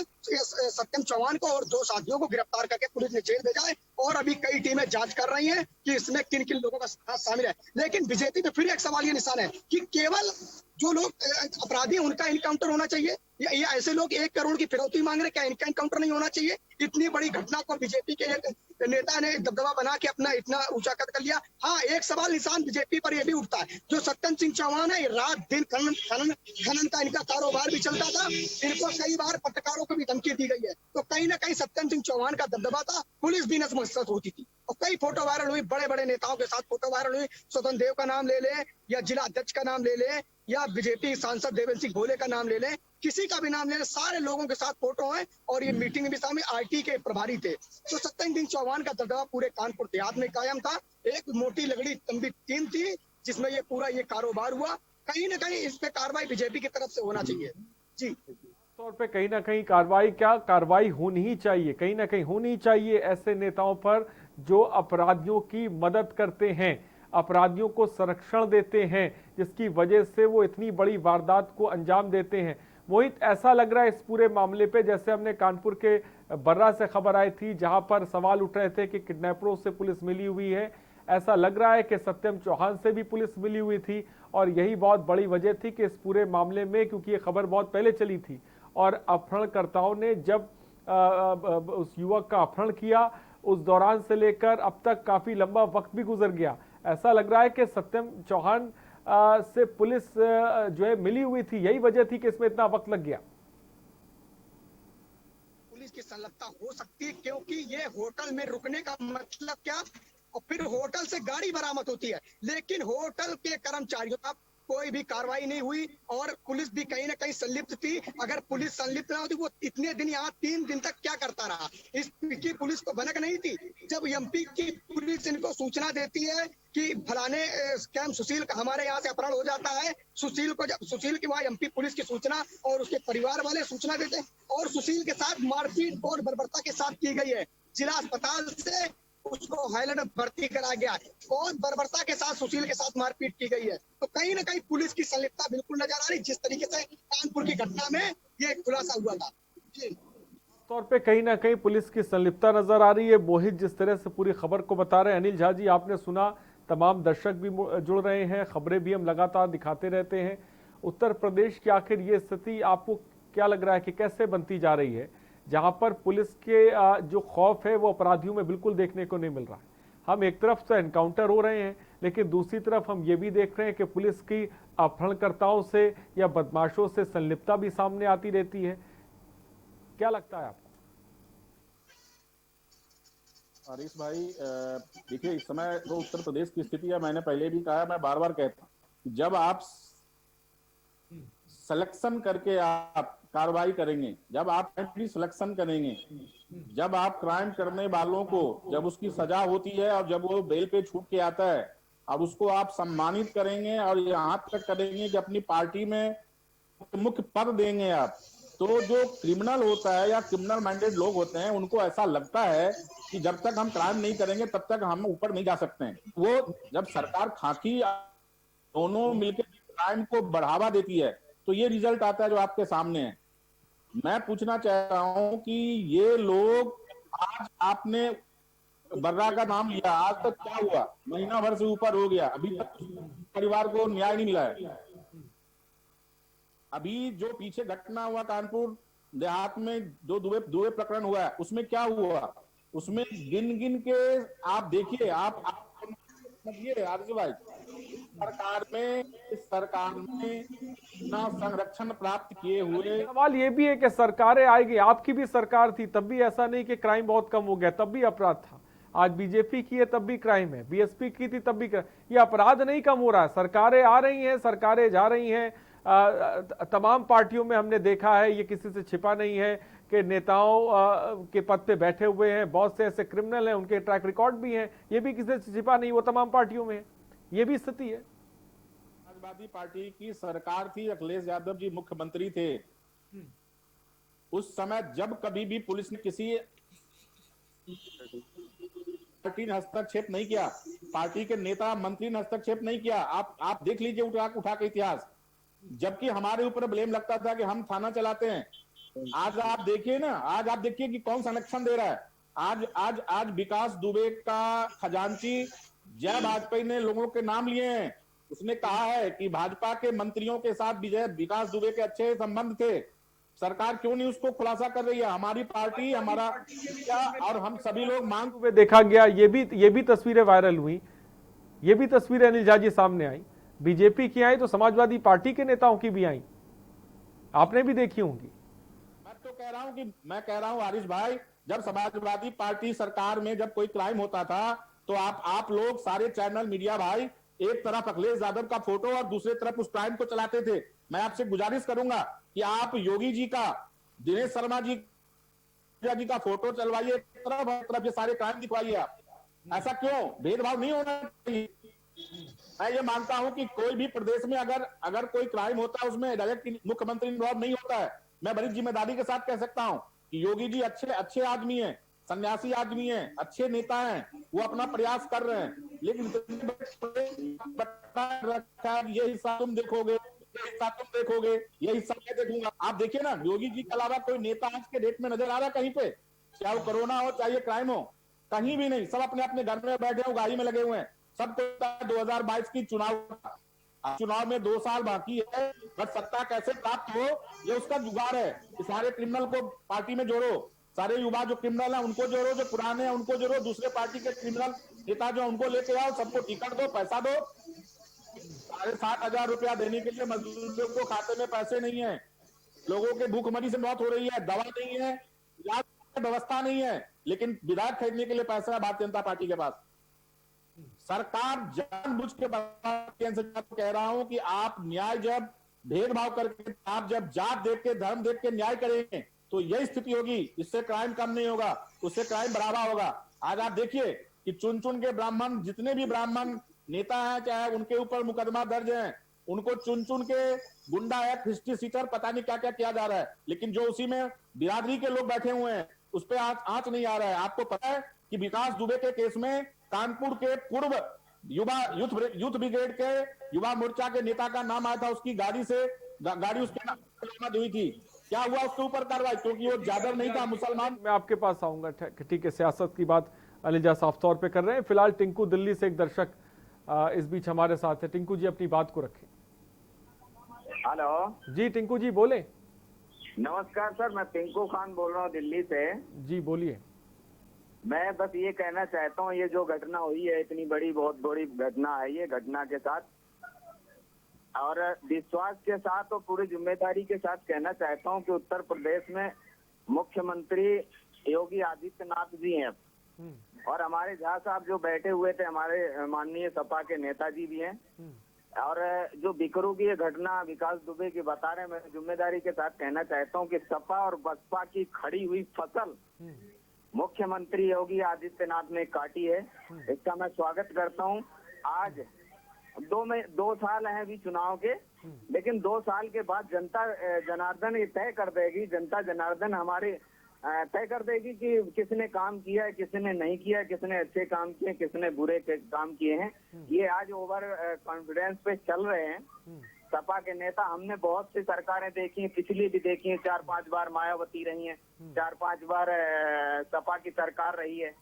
सत्यम चौहान को और 2 साथियों को गिरफ्तार करके पुलिस ने जेल भेजा है और अभी कई टीमें जांच कर रही हैं कि इसमें किन किन लोगों का साथ शामिल है। लेकिन बीजेपी पे फिर एक सवाल ये निशान है कि केवल जो लोग अपराधी उनका इनकाउंटर होना चाहिए, या ये ऐसे लोग 1 करोड़ की फिरौती मांग रहे, क्या इनका इनकाउंटर नहीं होना चाहिए? इतनी बड़ी घटना को बीजेपी के एक नेता ने दबदबा बना के अपना इतना ऊंचा कद कर लिया। हाँ, एक सवाल निशान बीजेपी पर यह भी उठता है, जो सत्यम सिंह चौहान है, रात दिन खनन का इनका कारोबार भी चलता था, इनको कई बार पत्रकारों को भी धमकी दी गई है। तो कहीं ना कहीं सत्यम सिंह चौहान का दबदबा था, पुलिस भी नतमस्तक होती थी। और कई फोटो वायरल हुई, बड़े बड़े नेताओं के साथ फोटो वायरल हुई। स्वतंत्र देव का नाम ले ले, या जिला अध्यक्ष का नाम ले ले, या बीजेपी सांसद देवेंद्र सिंह भोले का नाम ले ले, किसी का भी नाम ले ले, सारे लोगों के साथ फोटो है। और ये मीटिंग में भी शामिल आईटी के प्रभारी थे। तो सत्यम सिंह चौहान का दबदबा पूरे कानपुर देहात में कायम था। एक मोटी लगड़ी लंबी टीम थी जिसमें ये पूरा ये कारोबार हुआ। कहीं ना कहीं इस पे कार्रवाई बीजेपी की तरफ से होना चाहिए। जी तौर पे कहीं ना कहीं कार्रवाई होनी ही चाहिए, कहीं ना कहीं होनी चाहिए ऐसे नेताओं पर जो अपराधियों की मदद करते हैं, अपराधियों को संरक्षण देते हैं, जिसकी वजह से वो इतनी बड़ी वारदात को अंजाम देते हैं। मोहित, ऐसा लग रहा है इस पूरे मामले पे, जैसे हमने कानपुर के बर्रा से खबर आई थी जहां पर सवाल उठ रहे थे कि किडनैपरों से पुलिस मिली हुई है, ऐसा लग रहा है कि सत्यम चौहान से भी पुलिस मिली हुई थी। और यही बहुत बड़ी वजह थी कि इस पूरे मामले में, क्योंकि ये खबर बहुत पहले चली थी और अपहरणकर्ताओं ने जब उस युवक का अपहरण किया, उस दौरान से लेकर अब तक काफी लंबा वक्त भी गुजर गया। ऐसा लग रहा है कि सत्यम चौहान से पुलिस जो है मिली हुई थी, यही वजह थी कि इसमें इतना वक्त लग गया। पुलिस की संलग्नता हो सकती है, क्योंकि ये होटल में रुकने का मतलब क्या, और फिर होटल से गाड़ी बरामद होती है, लेकिन होटल के कर्मचारियों का कोई भी कार्रवाई नहीं हुई और पुलिस भी कहीं ना कहीं संलिप्त थी। अगर पुलिस संलिप्त ना होती, वो इतने दिन यहाँ 3 दिन तक क्या करता रहा? इसकी पुलिस को भनक नहीं थी? जब एमपी की पुलिस इनको सूचना देती है कि फलाने स्कैम सुशील का हमारे यहाँ से अपहरण हो जाता है, सुशील की वहाँ एमपी पुलिस की सूचना और उसके परिवार वाले सूचना देते हैं, और सुशील के साथ मारपीट और बर्बरता के साथ की गई है। जिला अस्पताल से उसको हाईलाइट में भर्ती करा गया है, बहुत बर्बरता के साथ सुशील के साथ मारपीट की गई है। तो कहीं ना कहीं पुलिस की संलिप्तता बिल्कुल नजर आ रही, जिस तरीके से कानपुर की घटना में ये खुलासा हुआ था। जी तौर पे कहीं ना कहीं पुलिस की संलिप्तता नजर आ रही है। मोहित जिस तरह से पूरी खबर को बता रहे हैं, अनिल झा जी आपने सुना, तमाम दर्शक भी जुड़ रहे हैं, खबरें भी हम लगातार दिखाते रहते हैं। उत्तर प्रदेश की आखिर ये स्थिति आपको क्या लग रहा है कि कैसे बनती जा रही है, जहां पर पुलिस के जो खौफ है वो अपराधियों में बिल्कुल देखने को नहीं मिल रहा है? हम एक तरफ से एनकाउंटर हो रहे हैं, लेकिन दूसरी तरफ हम ये भी देख रहे हैं कि पुलिस की अपहरणकर्ताओं से या बदमाशों से संलिप्तता भी सामने आती रहती है। क्या लगता है आपको? हरीश भाई, देखिए इस समय जो उत्तर प्रदेश की स्थिति है, मैंने पहले भी कहा, मैं बार बार कहता हूं, जब आप सिलेक्शन करके आप कार्रवाई करेंगे, जब आप सिलेक्शन करेंगे, जब आप क्राइम करने वालों को जब उसकी सजा होती है और जब वो बेल पे छूट के आता है, अब उसको आप सम्मानित करेंगे और यहाँ तक करेंगे कि अपनी पार्टी में मुख्य पद देंगे आप, तो जो क्रिमिनल होता है या क्रिमिनल माइंडेड लोग होते हैं, उनको ऐसा लगता है कि जब तक हम क्राइम नहीं करेंगे तब तक हम ऊपर नहीं जा सकते हैं। वो जब सरकार खाकी दोनों मिलकर क्राइम को बढ़ावा देती है तो ये रिजल्ट आता है जो आपके सामने है। मैं पूछना चाहता हूं कि ये लोग, आज आपने बर्रा का नाम लिया, आज तक क्या हुआ? महीना भर से ऊपर हो गया, अभी तक परिवार को न्याय नहीं मिला है। अभी जो पीछे घटना हुआ कानपुर देहात में, जो दुबे प्रकरण हुआ है, उसमें क्या हुआ? उसमें गिन गिन के आप देखिए, आप समझिए आरजे भाई, सरकार में ना संरक्षण प्राप्त किए हुए। सवाल ये भी है कि सरकारें आएगी, आपकी भी सरकार थी तब भी ऐसा नहीं कि क्राइम बहुत कम हो गया, तब भी अपराध था। आज बीजेपी की है तब भी क्राइम है, बीएसपी की थी तब भी क्राइम। ये अपराध नहीं कम हो रहा है। सरकारें आ रही हैं, सरकारें जा रही हैं, तमाम पार्टियों में हमने देखा है, ये किसी से छिपा नहीं है कि नेताओं के पद पे बैठे हुए हैं बहुत से ऐसे क्रिमिनल हैं, उनके ट्रैक रिकॉर्ड भी हैं, ये भी किसी से छिपा नहीं, वो तमाम पार्टियों में है, ये भी स्थिति है। समाजवादी पार्टी की सरकार थी, अखिलेश यादव जी मुख्यमंत्री थे। उस समय जब कभी भी पुलिस ने किसी पार्टी ने हस्तक्षेप नहीं किया, पार्टी के नेता मंत्री ने हस्तक्षेप नहीं किया। आप देख लीजिए उठा के इतिहास, जबकि हमारे ऊपर ब्लेम लगता था कि हम थाना चलाते हैं। आज आप देखिए ना, आज आप देखिए कि कौन संरक्षण दे रहा है। आज विकास दुबे का खजांची जय वाजपेयी ने लोगों के नाम लिए हैं। उसने कहा है कि भाजपा के मंत्रियों के साथ विकास दुबे के अच्छे संबंध थे। सरकार क्यों नहीं उसको खुलासा कर रही है? हमारी पार्टी, हमारा और हम सभी लोग मांग में देखा गया, ये भी तस्वीरें वायरल हुई, ये भी तस्वीरें अनिल झा जी सामने आई, बीजेपी की आई तो समाजवादी पार्टी के नेताओं की भी आई, आपने भी देखी होंगी। मैं कह रहा हूं आरिश भाई, जब समाजवादी पार्टी सरकार में जब कोई क्राइम होता था तो आप लोग सारे चैनल मीडिया भाई एक तरफ अखिलेश यादव का फोटो और दूसरी तरफ उस क्राइम को चलाते थे। मैं आपसे गुजारिश करूंगा कि आप योगी जी का, दिनेश शर्मा जी का फोटो चलवाइए एक तरफ ये सारे क्राइम दिखवाइए आप। ऐसा क्यों? भेदभाव नहीं होना चाहिए। मैं ये मानता हूं कि कोई भी प्रदेश में अगर कोई क्राइम होता है उसमें डायरेक्ट मुख्यमंत्री इन्वॉल्व नहीं होता है। मैं बड़ी जिम्मेदारी के साथ कह सकता हूं कि योगी जी अच्छे आदमी हैं, सन्यासी आदमी हैं, अच्छे नेता हैं, वो अपना प्रयास कर रहे हैं, लेकिन ये हिस्सा तुम देखोगे, ये हिस्सा तुम देखोगे, ये हिस्सा मैं देखूंगा। आप देखिए ना, योगी जी के अलावा कोई नेता आज के डेट में नजर आ रहा है कहीं पे? चाहे वो कोरोना हो, चाहे क्राइम हो, कहीं भी नहीं। सब अपने अपने घर में बैठे हो, गाड़ी में लगे हुए हैं। सबको 2022 की चुनाव में 2 साल बाकी है, बस सत्ता कैसे प्राप्त हो ये उसका जुगाड़ है। सारे क्रिमिनल को पार्टी में जोड़ो, सारे युवा जो क्रिमिनल हैं उनको जोड़ो, जो पुराने हैं उनको जोड़ो, दूसरे पार्टी के क्रिमिनल नेता जो उनको लेके आओ, सबको टिकट दो, पैसा दो। 7,500 रुपया देने के लिए मजदूरों को खाते में पैसे नहीं है, लोगों के भूखमरी से मौत हो रही है, दवा नहीं है, इलाज व्यवस्था नहीं है, लेकिन विधायक खरीदने के लिए पैसा है भारतीय जनता पार्टी के पास। सरकार जानबूझ के कह रहा हूं कि आप न्याय जब भेदभाव करके, आप जब जात देख के, धर्म देख के न्याय करेंगे तो यही स्थिति होगी। इससे क्राइम कम नहीं होगा, उससे क्राइम बढ़ावा होगा। आज आप देखिए कि चुन चुन के ब्राह्मण, जितने भी ब्राह्मण नेता हैं, चाहे उनके ऊपर मुकदमा दर्ज है, उनको चुन चुन के गुंडा एक्ट, हिस्ट्री सीटर, पता नहीं क्या क्या किया जा रहा है, लेकिन जो उसी में बिरादरी के लोग बैठे हुए हैं उस पर आंच नहीं आ रहा है। आपको पता है कि विकास दुबे के केस में कानपुर के पूर्व यूथ ब्रिगेड के युवा मोर्चा के नेता का नाम आया था, उसकी गाड़ी उसके नाम बरामद हुई थी। क्या हुआ उसके ऊपर कार्रवाई? क्योंकि वो जादव नहीं था, मुसलमान। मैं आपके पास आऊंगा, ठीक है, सियासत की बात अनिल झा साफ तौर पे कर रहे हैं। फिलहाल टिंकू दिल्ली से एक दर्शक इस बीच हमारे साथ है। टिंकू जी अपनी बात को रखें। हेलो जी टिंकू जी बोले। नमस्कार सर, मैं टिंकू खान बोल रहा हूँ दिल्ली से। जी बोलिए। मैं बस ये कहना चाहता हूँ, ये जो घटना हुई है इतनी बड़ी, बहुत बड़ी घटना है ये, घटना के साथ और विश्वास के साथ और पूरी जिम्मेदारी के साथ कहना चाहता हूँ कि उत्तर प्रदेश में मुख्यमंत्री योगी आदित्यनाथ जी हैं और हमारे झा साहब जो बैठे हुए थे, हमारे माननीय सपा के नेताजी भी हैं। और जो बिकरू की ये घटना विकास दुबे की बता रहे हैं, मैं जिम्मेदारी के साथ कहना चाहता हूँ कि सपा और बसपा की खड़ी हुई फसल मुख्यमंत्री योगी आदित्यनाथ ने काटी है। इसका मैं स्वागत करता हूँ। आज 2 साल हैं अभी चुनाव के, लेकिन 2 साल के बाद जनता जनार्दन ये तय कर देगी, जनता जनार्दन हमारे तय कर देगी कि किसने काम किया है, किसने नहीं किया है, किसने अच्छे काम किए, किसने बुरे काम किए हैं। ये आज ओवर कॉन्फिडेंस पे चल रहे हैं सपा के नेता। हमने बहुत सी सरकारें देखी हैं, पिछली भी देखी हैं, 4-5 बार मायावती रही हैं, 4-5 बार सपा की सरकार रही है।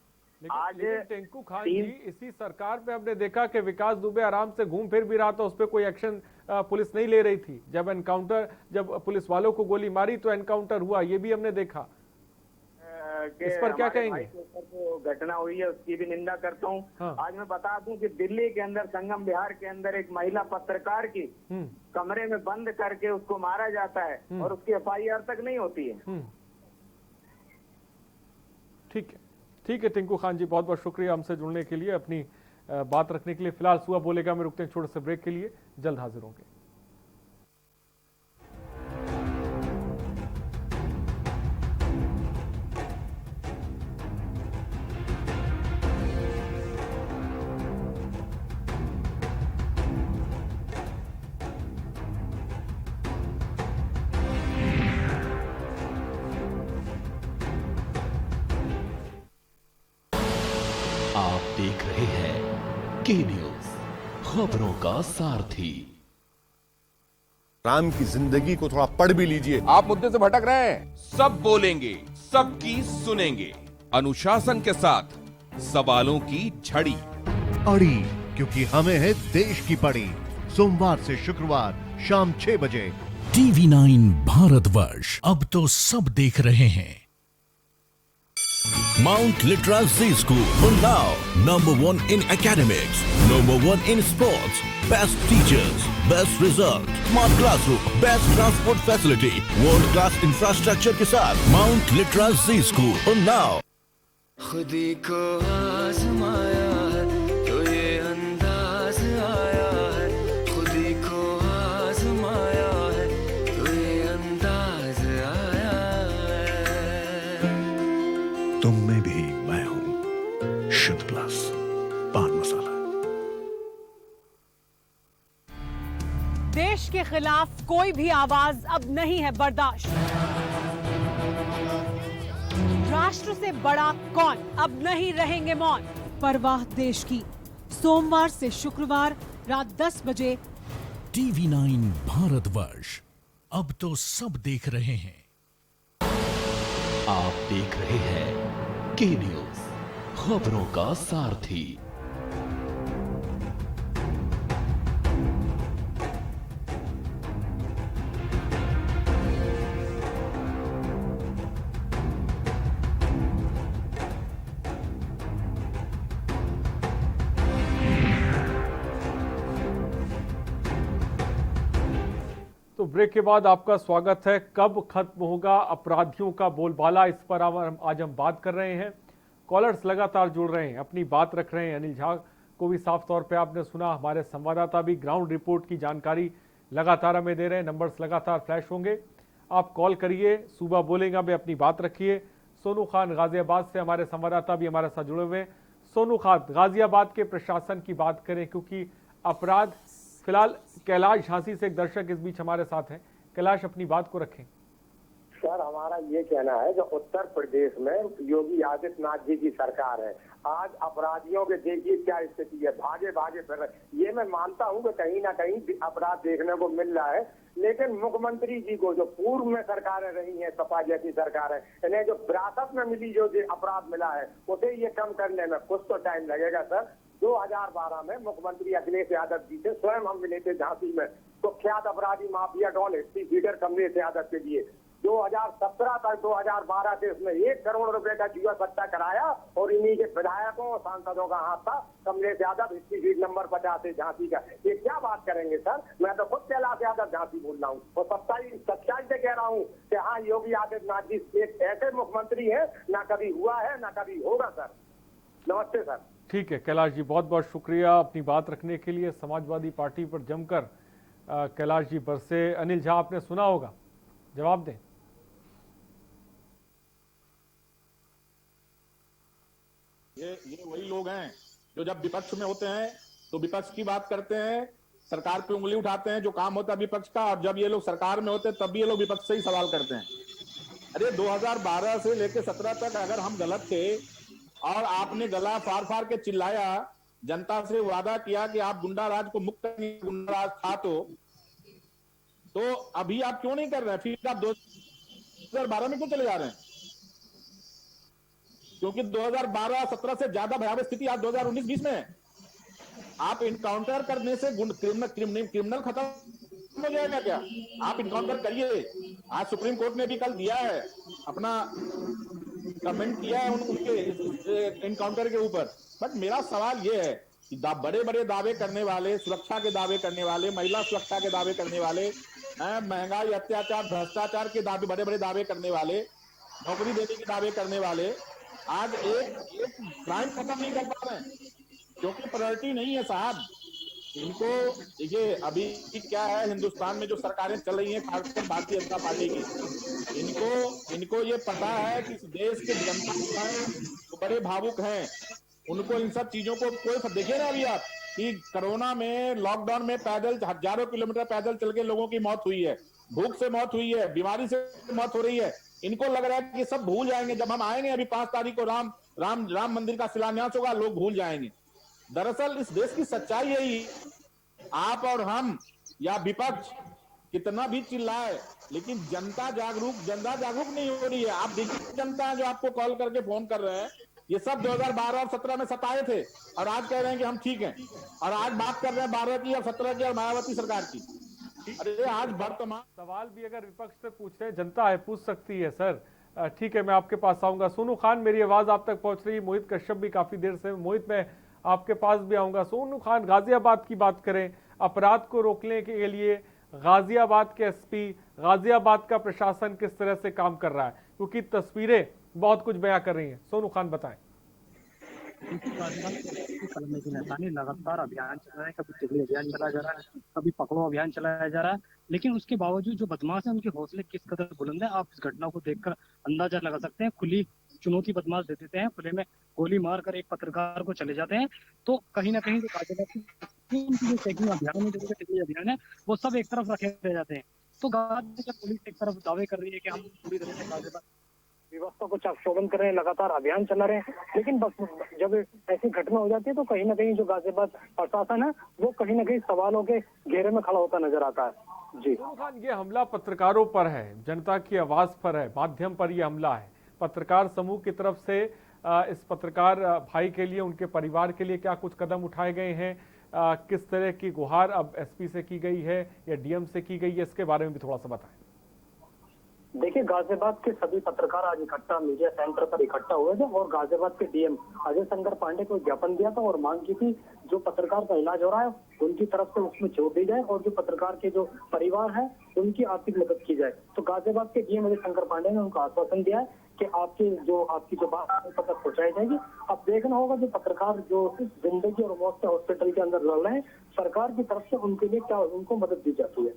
आज टिंकू खान जी, इसी सरकार पे हमने देखा कि विकास दुबे आराम से घूम फिर भी रहा था, उस पर कोई एक्शन पुलिस नहीं ले रही थी। जब पुलिस वालों को गोली मारी तो एनकाउंटर हुआ, ये भी हमने देखा। इस पर क्या कहेंगे? जो घटना हुई है उसकी भी निंदा करता हूँ। हाँ। आज मैं बता दूं कि दिल्ली के अंदर, संगम बिहार के अंदर एक महिला पत्रकार की कमरे में बंद करके उसको मारा जाता है और उसकी FIR तक नहीं होती है। ठीक है टिंकू खान जी, बहुत बहुत शुक्रिया हमसे जुड़ने के लिए, अपनी बात रखने के लिए। फिलहाल सुबह बोलेगा में रुकते हैं छोटे से ब्रेक के लिए, जल्द हाजिर होंगे। आप देख रहे हैं के न्यूज, खबरों का सारथी। राम की जिंदगी को थोड़ा पढ़ भी लीजिए। आप मुद्दे से भटक रहे हैं। सब बोलेंगे, सबकी सुनेंगे, अनुशासन के साथ सवालों की झड़ी अड़ी, क्योंकि हमें है देश की पड़ी। सोमवार से शुक्रवार शाम 6 बजे TV9 भारतवर्ष, अब तो सब देख रहे हैं। Mount Litra Z School, Unnao, #1 in academics, #1 in sports, best teachers, best result, smart classroom, best transport facility, world class infrastructure के साथ Mount Litra Z School, Unnao। खुदी को आजमाया है तो ये अंदाज आया है, खुदी को आजमाया है तो ये अंदाज आया है। तुम में भी मैं हूं, शुद्ध प्लस पान मसाला। देश के खिलाफ कोई भी आवाज अब नहीं है बर्दाश्त। राष्ट्र से बड़ा कौन, अब नहीं रहेंगे मौन। परवाह देश की, सोमवार से शुक्रवार रात 10 बजे TV9 भारतवर्ष, अब तो सब देख रहे हैं। आप देख रहे हैं के न्यूज, खबरों का सारथी। तो ब्रेक के बाद आपका स्वागत है। कब खत्म होगा अपराधियों का बोलबाला, इस पर आज हम बात कर रहे हैं। कॉलर्स लगातार जुड़ रहे हैं, अपनी बात रख रहे हैं। अनिल झा को भी साफ तौर पे आपने सुना, हमारे संवाददाता भी ग्राउंड रिपोर्ट की जानकारी लगातार हमें दे रहे हैं। नंबर्स लगातार फ्लैश होंगे, आप कॉल करिए, सुबह बोलेगा में अपनी बात रखिए। सोनू खान गाजियाबाद से हमारे संवाददाता भी हमारे साथ जुड़े हुए हैं। सोनू खान, गाजियाबाद के प्रशासन की बात करें, क्योंकि अपराध, फिलहाल कैलाश झांसी से एक दर्शक इस बीच हमारे साथ हैं। कैलाश, अपनी बात को रखें। सर, हमारा ये कहना है जो उत्तर प्रदेश में योगी आदित्यनाथ जी की सरकार है, आज अपराधियों के देखिए क्या स्थिति है, भागे भागे फिर रहे। ये मैं मानता हूँ कि कहीं ना कहीं अपराध देखने को मिल रहा है, लेकिन मुख्यमंत्री जी को जो पूर्व में सरकारें रही हैं, सपा जैसी सरकार है, इन्हें जो विरासत में मिली जो अपराध मिला है उसे ये कम करने में कुछ तो टाइम लगेगा सर। 2012 में मुख्यमंत्री अखिलेश यादव जी से स्वयं हम मिले थे झांसी में, कुख्यात अपराधी माफिया डॉन हिस्ट्री फीडर कमलेश यादव के लिए। 2017 तक 2012 से उसमें 1 करोड़ रुपए का जुआ सट्टा कराया और इन्हीं के विधायकों और सांसदों का हाथ था। Kamlesh Yadav, history feed number 50 है झांसी का। ये क्या बात करेंगे सर? मैं तो खुद कैलाश यादव झांसी बोल रहा हूँ और सच्चाई से कह रहा हूँ कि हाँ, योगी आदित्यनाथ जी एक ऐसे मुख्यमंत्री है, ना कभी हुआ है ना कभी होगा सर। नमस्ते सर। ठीक है कैलाश जी, बहुत बहुत शुक्रिया अपनी बात रखने के लिए। समाजवादी पार्टी पर जमकर कैलाश जी बरसे। अनिल झा, आपने सुना होगा, जवाब दें। ये वही लोग हैं जो जब विपक्ष में होते हैं तो विपक्ष की बात करते हैं, सरकार पे उंगली उठाते हैं जो काम होता है विपक्ष का, और जब ये लोग सरकार में होते हैं तब भी ये लोग विपक्ष से ही सवाल करते हैं। अरे 2012 से लेकर 17 तक अगर हम गलत थे और आपने गला फाड़ फाड़ के चिल्लाया, जनता से वादा किया कि आप गुंडा राज को मुक्त करेंगे, गुंडा राज था तो अभी आप क्यों नहीं कर रहे हैं? फिर आप 2012 में क्यों चले जा रहे हैं? क्योंकि 2012-17 से ज्यादा भयावह स्थिति आज 2019-20 में है। आप इनकाउंटर करने से क्रिमिनल खत्म हो जाएगा क्या? आप इनकाउंटर करिए। आज सुप्रीम कोर्ट ने भी कल दिया है, अपना कमेंट किया है उनके इनकाउंटर के ऊपर। बट मेरा सवाल ये है कि बड़े बड़े दावे करने वाले, सुरक्षा के दावे करने वाले, महिला सुरक्षा के दावे करने वाले, महंगाई, अत्याचार, भ्रष्टाचार के दावे, बड़े बड़े दावे करने वाले, नौकरी देने के दावे करने वाले आज एक क्राइम खत्म नहीं कर पा रहे हैं क्योंकि प्रायोरिटी नहीं है साहब। इनको देखिए अभी क्या है, हिंदुस्तान में जो सरकारें चल रही हैं खासकर भारतीय जनता पार्टी की, इनको ये पता है कि इस देश के जनता तो बड़े भावुक हैं, उनको इन सब चीजों को कोई देखिए ना। अभी आप कि कोरोना में, लॉकडाउन में पैदल हजारों किलोमीटर पैदल चल के लोगों की मौत हुई है, भूख से मौत हुई है, बीमारी से मौत हो रही है। इनको लग रहा है कि सब भूल जाएंगे, जब हम आएंगे अभी 5 तारीख को राम मंदिर का शिलान्यास होगा, लोग भूल जाएंगे। दरअसल इस देश की सच्चाई यही, आप और हम या विपक्ष कितना भी चिल्लाए लेकिन जनता जागरूक नहीं हो रही है। आप देखिए जनता जो आपको कॉल करके फोन कर रहे हैं, ये सब 2012 और 17 में सताए थे और आज कह रहे हैं कि हम ठीक हैं, और आज बात कर रहे हैं 12 की और 17 की और मायावती सरकार की। अरे आज वर्तमान सवाल भी अगर विपक्ष से पूछ रहे हैं, जनता है, पूछ सकती है सर। ठीक है, मैं आपके पास आऊंगा। सोनू खान, मेरी आवाज आप तक पहुंच रही है? मोहित कश्यप भी काफी देर से, मोहित मैं आपके पास भी आऊंगा। सोनू खान, गाजियाबाद की बात करें, अपराध को रोकने के लिए गाजियाबाद के एसपी, गाजियाबाद का प्रशासन किस तरह से काम कर रहा है, क्योंकि तस्वीरें बहुत कुछ बयां कर रही हैं। सोनू खान बताएं। लगातार अभियान चल रहा है, कभी टिकली अभियान चलाया जा रहा है, कभी पकड़ो अभियान चलाया जा रहा है, लेकिन उसके बावजूद जो बदमाश है उनके हौसले किस कदर बुलंद है, आप इस घटना को देखकर अंदाजा लगा सकते हैं। खुली चुनौती बदमाश दे देते हैं, खुले में गोली मारकर एक पत्रकार को चले जाते हैं। तो कहीं ना कहीं जो चेकिंग अभियान है, जो टिकली अभियान है, वो सब एक तरफ रखे रह जाते हैं। तो गाजियाबाद पुलिस एक तरफ दावे कर रही है कि हम पूरी तरह से गाजियाबाद व्यवस्था को चाकचौबंद कर रहे हैं, लगातार अभियान चला रहे हैं, लेकिन जब ऐसी घटना हो जाती है तो कहीं ना कहीं जो गाजियाबाद प्रशासन है वो कहीं ना कहीं सवालों के घेरे में खड़ा होता नजर आता है। जी खान, ये हमला पत्रकारों पर है, जनता की आवाज पर है, माध्यम पर ये हमला है। पत्रकार समूह की तरफ से इस पत्रकार भाई के लिए, उनके परिवार के लिए क्या कुछ कदम उठाए गए हैं? किस तरह की गुहार अब एसपी से की गई है या डीएम से की गई है, इसके बारे में भी थोड़ा सा बताएं। देखिए, गाजियाबाद के सभी पत्रकार आज इकट्ठा मीडिया सेंटर पर इकट्ठा हुए थे और गाजियाबाद के डीएम अजय शंकर पांडे को ज्ञापन दिया था और मांग की थी जो पत्रकार का इलाज हो रहा है उनकी तरफ से उसमें छूट दी जाए और जो पत्रकार के जो परिवार है उनकी आर्थिक मदद की जाए। तो गाजियाबाद के डीएम अजय शंकर पांडे ने उनको आश्वासन दिया है कि आपकी जो बात तक पहुंचाई जाएगी। अब देखना होगा जो पत्रकार जो जिंदगी और मौत से हॉस्पिटल के अंदर लड़ रहे हैं, सरकार की तरफ से उनके लिए क्या उनको मदद दी जाती है।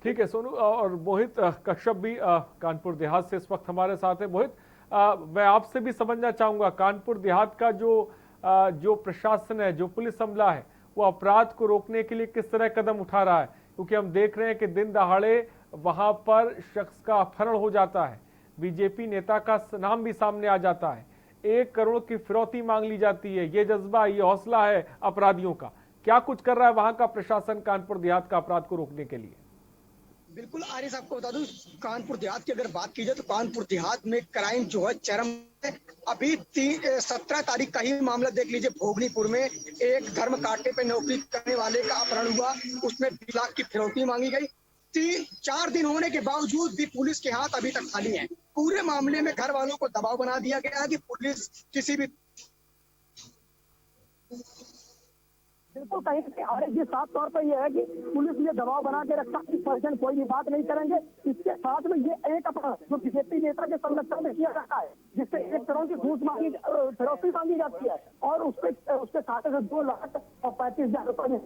ठीक है सोनू, और मोहित कश्यप भी कानपुर देहात से इस वक्त हमारे साथ है। मोहित, मैं आपसे भी समझना चाहूंगा, कानपुर देहात का जो प्रशासन है, जो पुलिस अमला है, वो अपराध को रोकने के लिए किस तरह कदम उठा रहा है? क्योंकि हम देख रहे हैं कि दिन दहाड़े वहां पर शख्स का अपहरण हो जाता है, बीजेपी नेता का नाम भी सामने आ जाता है, 1 करोड़ की फिरौती मांग ली जाती है। ये जज्बा, ये हौसला है अपराधियों का। क्या कुछ कर रहा है वहां का प्रशासन कानपुर देहात का अपराध को रोकने के लिए? बिल्कुल आरिफ, आपको बता दूं, कानपुर देहात की अगर बात की जाए तो कानपुर देहात में क्राइम जो है चरम है। अभी 17 तारीख का ही मामला देख लीजिए, भोगनीपुर में एक धर्म कांटे पे नौकरी करने वाले का अपहरण हुआ, उसमें 2 लाख की फिरौती मांगी गई। 3-4 दिन होने के बावजूद भी पुलिस के हाथ अभी तक खाली हैं। पूरे मामले में घर वालों को दबाव बना दिया गया कि पुलिस किसी भी बिल्कुल कहीं जी साफ तौर पर यह है कि पुलिस ये दबाव बना के रखता है, पर्सन कोई भी बात नहीं करेंगे। इसके साथ में ये एक अपराध जो बीजेपी नेता के संरक्षण में किया जाता है, जिससे 1 करोड़ की घूस मांगी, फिरौती मांगी जाती है, खाते से 2,35,000 रुपए में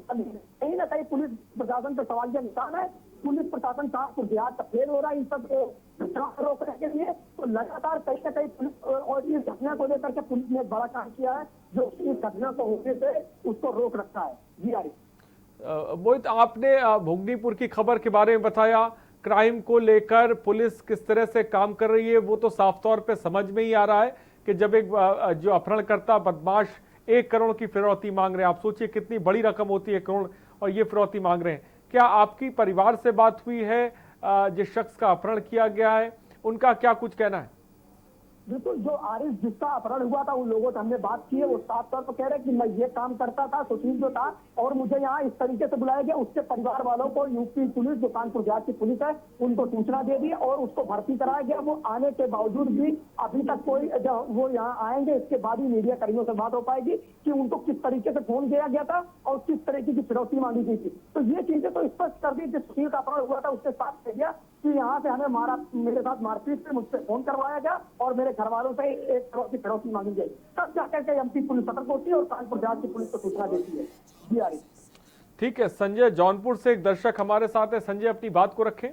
कहीं ना कहीं पुलिस प्रशासन पर सवालिया निशान है। पुलिस प्रशासन कानपुर देहात का फेल हो रहा है इन सब घटनाओं को रोकने के लिए। तो लगातार कहीं ना कहीं पुलिस और इस घटना को लेकर के पुलिस ने बड़ा काम किया है, जो इस घटना को होने से उसको रोक रखा है। जी आरिफ। मोहित, आपने भोगनीपुर की खबर के बारे में बताया, क्राइम को लेकर पुलिस किस तरह से काम कर रही है वो तो साफ तौर पे समझ में ही आ रहा है कि जब एक जो अपहरणकर्ता बदमाश 1 करोड़ की फिरौती मांग रहे हैं, आप सोचिए कितनी बड़ी रकम होती है 1 करोड़, और ये फिरौती मांग रहे हैं। क्या आपकी परिवार से बात हुई है जिस शख्स का अपहरण किया गया है, उनका क्या कुछ कहना है? बिल्कुल, जो आरिफ जिसका अपहरण हुआ था उन लोगों से हमने बात की है, वो साफ तौर पर कह रहे हैं कि मैं ये काम करता था, सुशील जो था, और मुझे यहाँ इस तरीके से बुलाया गया। उसके परिवार वालों को यूपी पुलिस, जो कानपुर देहात की पुलिस है, उनको सूचना दे दी और उसको भर्ती कराया गया। वो आने के बावजूद भी अभी तक कोई, जब वो यहाँ आएंगे इसके बाद ही मीडिया कर्मियों से बात हो पाएगी कि उनको किस तरीके से फोन किया गया था और किस तरीके की फिरौती मांगी गई थी। तो ये चीजें तो स्पष्ट कर दी। जिस सुशील का अपहरण हुआ था उसके साथ कह दिया कि यहाँ से हमें मेरे साथ मारपीट से मुझसे फोन करवाया गया और मेरे घर वालों से 1 करोड़ की फिरौती मांगी गई। तब जाकर के एमपी पुलिस सतर्क होती है और कानपुर देहात की पुलिस को सूचना देती है। जी आरिफ। ठीक है, संजय जौनपुर से एक दर्शक हमारे साथ है। संजय, अपनी बात को रखें।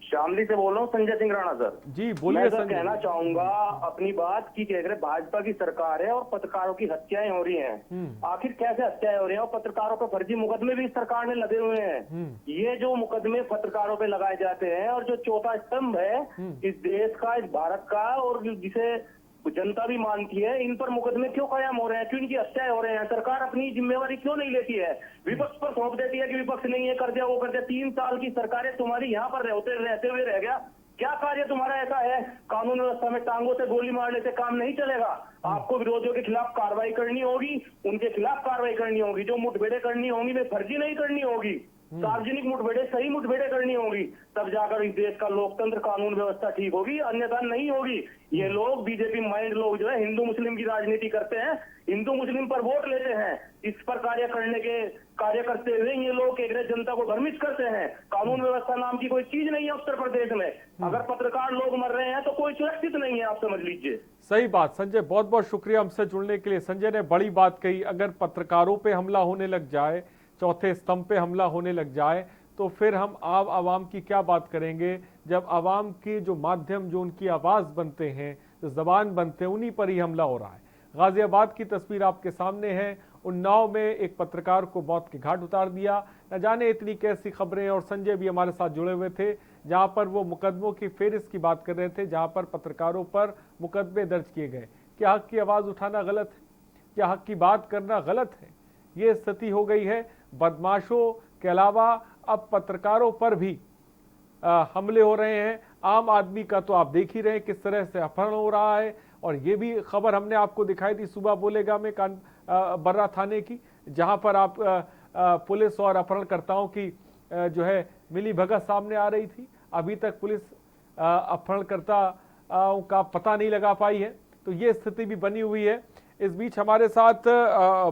शामली से बोल रहा हूँ, संजय सिंह राणा सर। जी बोलिए। मैं सर कहना चाहूंगा अपनी बात की, कह रहे भाजपा की सरकार है और पत्रकारों की हत्याएं हो रही हैं। आखिर कैसे हत्याएं हो रही हैं और पत्रकारों पर फर्जी मुकदमे भी इस सरकार ने लगे हुए हैं। ये जो मुकदमे पत्रकारों पे लगाए जाते हैं और जो चौथा स्तंभ है इस देश का, इस भारत का, और जिसे जनता भी मानती है, इन पर मुकदमे क्यों कायम हो रहे हैं, क्यों इनकी हत्याएं हो रहे हैं? सरकार अपनी जिम्मेवारी क्यों नहीं लेती है? विपक्ष पर सौंप देती है कि विपक्ष नहीं है, कर दिया वो कर दिया। 3 साल की सरकारें तुम्हारी यहाँ पर रहते हुए रह गया। क्या कार्य तुम्हारा ऐसा है? कानून व्यवस्था में टांगों से गोली मारने से काम नहीं चलेगा। आपको विरोधियों के खिलाफ कार्रवाई करनी होगी, उनके खिलाफ कार्रवाई करनी होगी। जो मुठभेड़ें करनी होंगी वे फर्जी नहीं करनी होगी, सार्वजनिक मुठभेड़ें, सही मुठभेड़ें करनी होगी। तब जाकर इस देश का लोकतंत्र, कानून व्यवस्था ठीक होगी, अन्यथा नहीं होगी। ये लोग बीजेपी माइंड लोग जो है हिंदू मुस्लिम की राजनीति करते हैं, हिंदू मुस्लिम पर वोट लेते हैं। इस पर कार्य करते हुए ये लोग एक जनता को भ्रमित करते हैं। कानून व्यवस्था नाम की कोई चीज नहीं है उत्तर प्रदेश में। अगर पत्रकार लोग मर रहे हैं तो कोई सुरक्षित नहीं है, आप समझ लीजिए। सही बात संजय, बहुत बहुत शुक्रिया हमसे जुड़ने के लिए। संजय ने बड़ी बात कही। अगर पत्रकारों पे हमला होने लग जाए, चौथे स्तंभ पे हमला होने लग जाए, तो फिर हम आवाम की क्या बात करेंगे, जब आवाम की जो माध्यम, जो उनकी आवाज़ बनते हैं, जो जबान बनते हैं, उन्हीं पर ही हमला हो रहा है। गाजियाबाद की तस्वीर आपके सामने है। उन्नाव में एक पत्रकार को मौत के घाट उतार दिया। न जाने इतनी कैसी खबरें, और संजय भी हमारे साथ जुड़े हुए थे, जहां पर वो मुकदमों की फेहरिस्त की बात कर रहे थे, जहां पर पत्रकारों पर मुकदमे दर्ज किए गए। क्या हक की आवाज़ उठाना गलत है? क्या हक की बात करना गलत है? ये स्थिति हो गई है। बदमाशों के अलावा अब पत्रकारों पर भी हमले हो रहे हैं। आम आदमी का तो आप देख ही रहे हैं किस तरह से अपहरण हो रहा है। और ये भी खबर हमने आपको दिखाई थी सुबह बोलेगा में बर्रा थाने की, जहां पर आप पुलिस और अपहरणकर्ताओं की जो है मिली भगत सामने आ रही थी। अभी तक पुलिस अपहरणकर्ताओं का पता नहीं लगा पाई है। तो ये स्थिति भी बनी हुई है। इस बीच हमारे साथ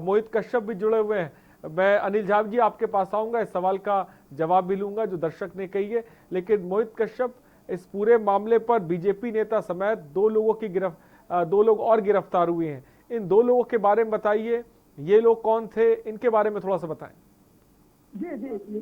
मोहित कश्यप भी जुड़े हुए हैं। मैं अनिल झा जी आपके पास आऊंगा, इस सवाल का जवाब भी लूंगा जो दर्शक ने कही है। लेकिन मोहित कश्यप, इस पूरे मामले पर बीजेपी नेता समेत 2 लोग और गिरफ्तार हुए हैं। इन 2 लोगों के बारे में बताइए, ये लोग कौन थे, इनके बारे में थोड़ा सा बताएं। जी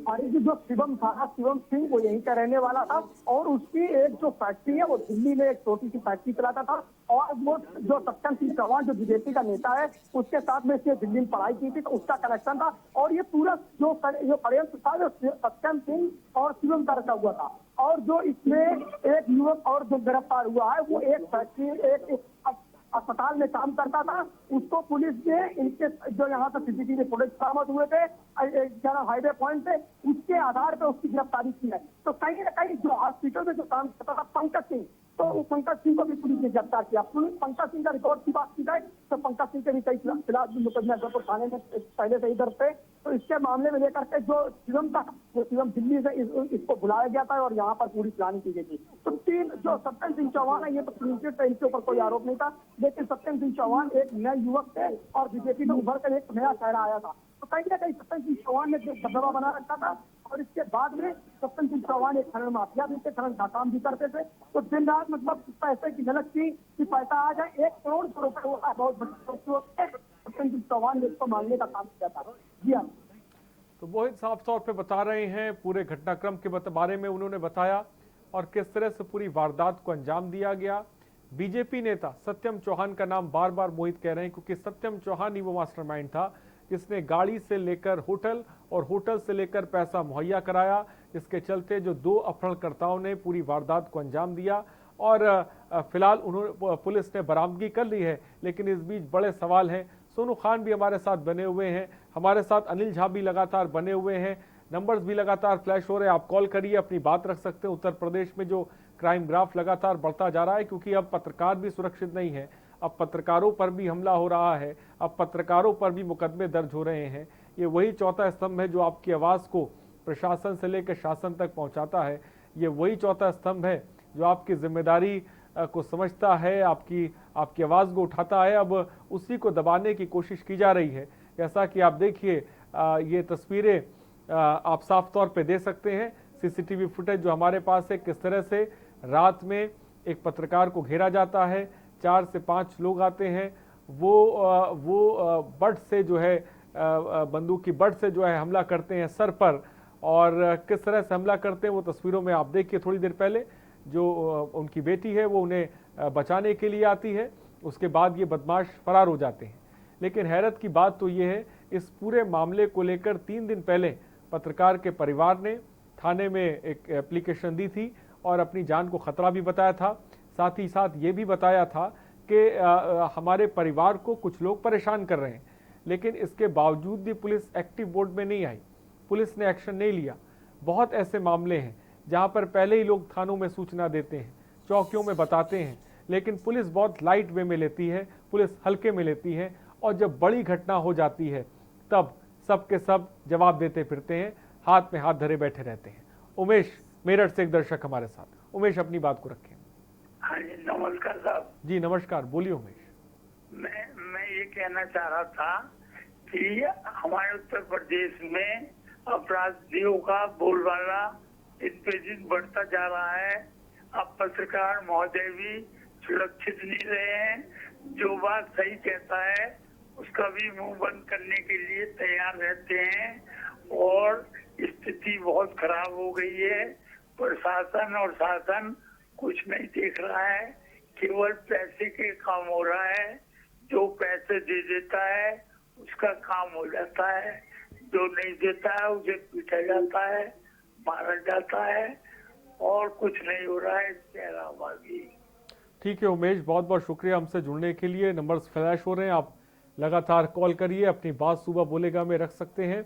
आरिफ जी, जो शिवम था, शिवम सिंह, वो यहीं का रहने वाला था और उसकी एक जो फैक्ट्री है वो दिल्ली में एक छोटी सी फैक्ट्री चलाता था। और वो जो सत्यम सिंह चौहान जो बीजेपी का नेता है, उसके साथ में इसने दिल्ली में पढ़ाई की थी, तो उसका कनेक्शन था। और ये पूरा जो षड्यंत्र था जो सत्यम सिंह और शिवम का रचा हुआ था। और जो इसमें एक युवक और जो गिरफ्तार हुआ है, वो एक फैक्ट्री, एक अस्पताल में काम करता था। उसको पुलिस ने इनके जो यहाँ से सीसीटीवी फुटेज बरामद हुए थे हाईवे पॉइंट पे, उसके आधार पर उसकी गिरफ्तारी की है। तो कहीं ना कहीं जो हॉस्पिटल में जो काम करता था पंकज सिंह, तो उस पंकज सिंह को भी पुलिस ने गिरफ्तार किया। पंकज सिंह का रिकॉर्ड की बात की जाए तो पंकज सिंह के भी कई खिलाफ मुकदमे थाने में पहले से ही दर्ज थे। तो इसके मामले में लेकर के जो शिवम था, वो शिवम दिल्ली से इसको बुलाया गया था और यहाँ पर पूरी प्लानिंग की गई थी। तो 3 जो सत्यम सिंह चौहान है, ये तो इनके ऊपर कोई आरोप नहीं था, लेकिन सत्यम सिंह चौहान एक नए युवक थे और बीजेपी में उभर कर एक नया चेहरा आया था। तो कहीं ना कहीं सत्यम सिंह चौहान ने दबदबा बना रखा था। और इसके बाद में सत्यम सिंह चौहान एक खनन माफिया भी थे, खनन का काम भी करते थे। तो दिन रात मतलब पैसे की झलक थी कि पैसा आ जाए। 1 करोड़ रुपए हुआ, बहुत बड़ी प्रशासन चौहान ने इसको मांगने का काम किया था। जी हाँ। तो मोहित साफ तौर पे बता रहे हैं पूरे घटनाक्रम के बारे में उन्होंने बताया और किस तरह से पूरी वारदात को अंजाम दिया गया। बीजेपी नेता सत्यम चौहान का नाम बार बार मोहित कह रहे हैं क्योंकि सत्यम चौहान ही वो मास्टरमाइंड था जिसने गाड़ी से लेकर होटल और होटल से लेकर पैसा मुहैया कराया, जिसके चलते जो 2 अपहरणकर्ताओं ने पूरी वारदात को अंजाम दिया। और फिलहाल उन्होंने पुलिस ने बरामदगी कर ली है, लेकिन इस बीच बड़े सवाल हैं। सोनू खान भी हमारे साथ बने हुए हैं, हमारे साथ अनिल झा भी लगातार बने हुए हैं, नंबर्स भी लगातार फ्लैश हो रहे हैं। आप कॉल करिए, अपनी बात रख सकते हैं। उत्तर प्रदेश में जो क्राइम ग्राफ लगातार बढ़ता जा रहा है क्योंकि अब पत्रकार भी सुरक्षित नहीं है, अब पत्रकारों पर भी हमला हो रहा है, अब पत्रकारों पर भी मुकदमे दर्ज हो रहे हैं। ये वही चौथा स्तंभ है जो आपकी आवाज़ को प्रशासन से लेकर शासन तक पहुंचाता है। ये वही चौथा स्तंभ है जो आपकी जिम्मेदारी को समझता है, आपकी आवाज़ को उठाता है। अब उसी को दबाने की कोशिश की जा रही है। जैसा कि आप देखिए ये तस्वीरें आप साफ तौर पे दे सकते हैं, सीसीटीवी फुटेज जो हमारे पास है, किस तरह से रात में एक पत्रकार को घेरा जाता है, 4 से 5 लोग आते हैं, वो बट से जो है बंदूक की बट से जो है हमला करते हैं सर पर, और किस तरह से हमला करते हैं वो तस्वीरों में आप देखिए। थोड़ी देर पहले जो उनकी बेटी है वो उन्हें बचाने के लिए आती है, उसके बाद ये बदमाश फरार हो जाते हैं। लेकिन हैरत की बात तो ये है, इस पूरे मामले को लेकर 3 दिन पहले पत्रकार के परिवार ने थाने में एक एप्लीकेशन दी थी और अपनी जान को खतरा भी बताया था। साथ ही साथ ये भी बताया था कि हमारे परिवार को कुछ लोग परेशान कर रहे हैं, लेकिन इसके बावजूद भी पुलिस एक्टिव मोड में नहीं आई, पुलिस ने एक्शन नहीं लिया। बहुत ऐसे मामले हैं जहां पर पहले ही लोग थानों में सूचना देते हैं, चौकियों में बताते हैं, लेकिन पुलिस बहुत लाइट वे में लेती है, पुलिस हल्के में लेती है, और जब बड़ी घटना हो जाती है तब सब के सब जवाब देते फिरते हैं, हाथ में हाथ धरे बैठे रहते हैं। उमेश मेरठ से एक दर्शक हमारे साथ। उमेश, अपनी बात को रखें। हाँ जी, नमस्कार साहब। जी नमस्कार, बोलिए उमेश। मैं ये कहना चाह रहा था कि हमारे उत्तर प्रदेश में अपराधियों का बोलबाला दिन पे दिन बढ़ता जा रहा है। अब पत्रकार महोदय भी सुरक्षित नहीं रहे हैं, जो बात सही कहता है उसका भी मुंह बंद करने के लिए तैयार रहते हैं, और स्थिति बहुत खराब हो गई है। प्रशासन और शासन कुछ नहीं देख रहा है, केवल पैसे के काम हो रहा है। जो पैसे दे देता है उसका काम हो जाता है, जो नहीं देता है उसे पीटा जाता है, मारा जाता है, और कुछ नहीं हो रहा है। चेहराबाजी। ठीक है उमेश, बहुत बहुत शुक्रिया हमसे जुड़ने के लिए। नंबर्स फ्लैश हो रहे हैं, आप लगातार कॉल करिए, अपनी बात सुबह बोलेगा में रख सकते हैं।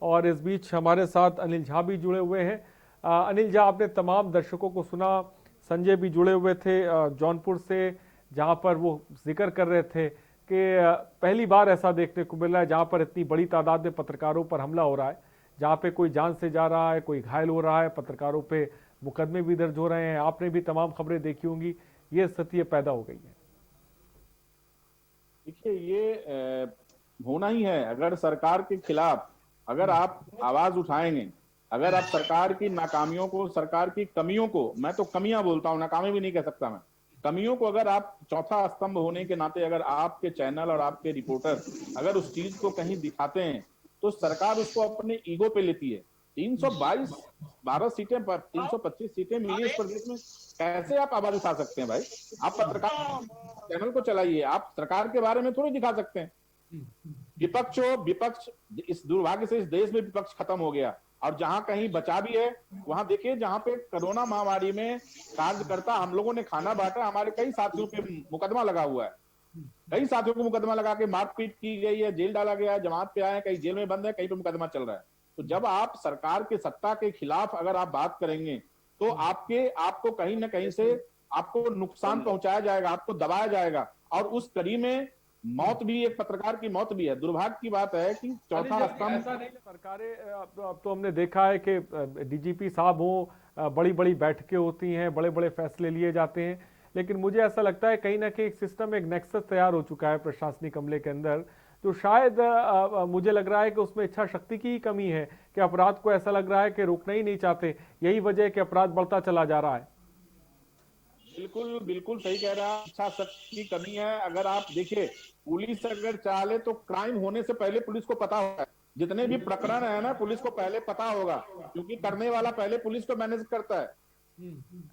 और इस बीच हमारे साथ अनिल झा भी जुड़े हुए हैं। अनिल झा, आपने तमाम दर्शकों को सुना, संजय भी जुड़े हुए थे जौनपुर से, जहां पर वो जिक्र कर रहे थे कि पहली बार ऐसा देखने को मिल रहा है जहां पर इतनी बड़ी तादाद में पत्रकारों पर हमला हो रहा है, जहां पे कोई जान से जा रहा है, कोई घायल हो रहा है, पत्रकारों पे मुकदमे भी दर्ज हो रहे हैं। आपने भी तमाम खबरें देखी होंगी, ये स्थिति पैदा हो गई है। देखिए, ये होना ही है। अगर सरकार के खिलाफ अगर आप आवाज उठाएंगे, अगर आप सरकार की नाकामियों को, सरकार की कमियों को, मैं तो कमियां बोलता हूं, नाकामी भी नहीं कह सकता मैं, कमियों को अगर आप चौथा स्तंभ होने के नाते अगर आपके चैनल और आपके रिपोर्टर अगर उस चीज को कहीं दिखाते हैं तो सरकार उसको अपने ईगो पे लेती है। 322 12 सीटें पर 325 सीटें मिली इस प्रदेश में, कैसे आप आवाज उठा सकते हैं भाई? आप पत्रकार चैनल को चलाइए, आप सरकार के बारे में थोड़ी दिखा सकते हैं। विपक्ष हो, विपक्ष, इस दुर्भाग्य से इस देश में विपक्ष खत्म हो गया, और जहां कहीं बचा भी है वहां देखिए, जहां पे कोरोना महामारी में कार्यकर्ता हम लोगों ने खाना बांटा, हमारे कई साथियों पे मुकदमा लगा हुआ है, कई साथियों को मुकदमा लगा के मारपीट की गई है, जेल डाला गया है, जमात पे आए हैं, कई जेल में बंद है, कहीं पे मुकदमा चल रहा है। तो जब आप सरकार के सत्ता के खिलाफ अगर आप बात करेंगे तो आपको कहीं ना कहीं से आपको नुकसान पहुंचाया जाएगा, आपको दबाया जाएगा, और उस कड़ी में मौत भी, एक पत्रकार की मौत भी है। दुर्भाग्य की बात है कि चौथा स्तंभ, सरकारें अब तो हमने देखा है कि डीजीपी साहब हो, बड़ी बड़ी बैठकें होती हैं, बड़े बड़े फैसले लिए जाते हैं, लेकिन मुझे ऐसा लगता है कहीं ना कहीं एक सिस्टम, एक नेक्सस तैयार हो चुका है प्रशासनिक अमले के अंदर, तो शायद मुझे लग रहा है कि उसमें इच्छा शक्ति की ही कमी है कि अपराध को ऐसा लग रहा है कि रोकना ही नहीं चाहते, यही वजह है कि अपराध बढ़ता चला जा रहा है। बिल्कुल बिल्कुल सही कह रहा है। इच्छा शक्ति की कमी है। अगर आप देखिए, पुलिस अगर चाहे तो क्राइम होने से पहले पुलिस को पता होगा, जितने भी प्रकरण है ना पुलिस को पहले पता होगा, क्योंकि करने वाला पहले पुलिस को मैनेज करता है।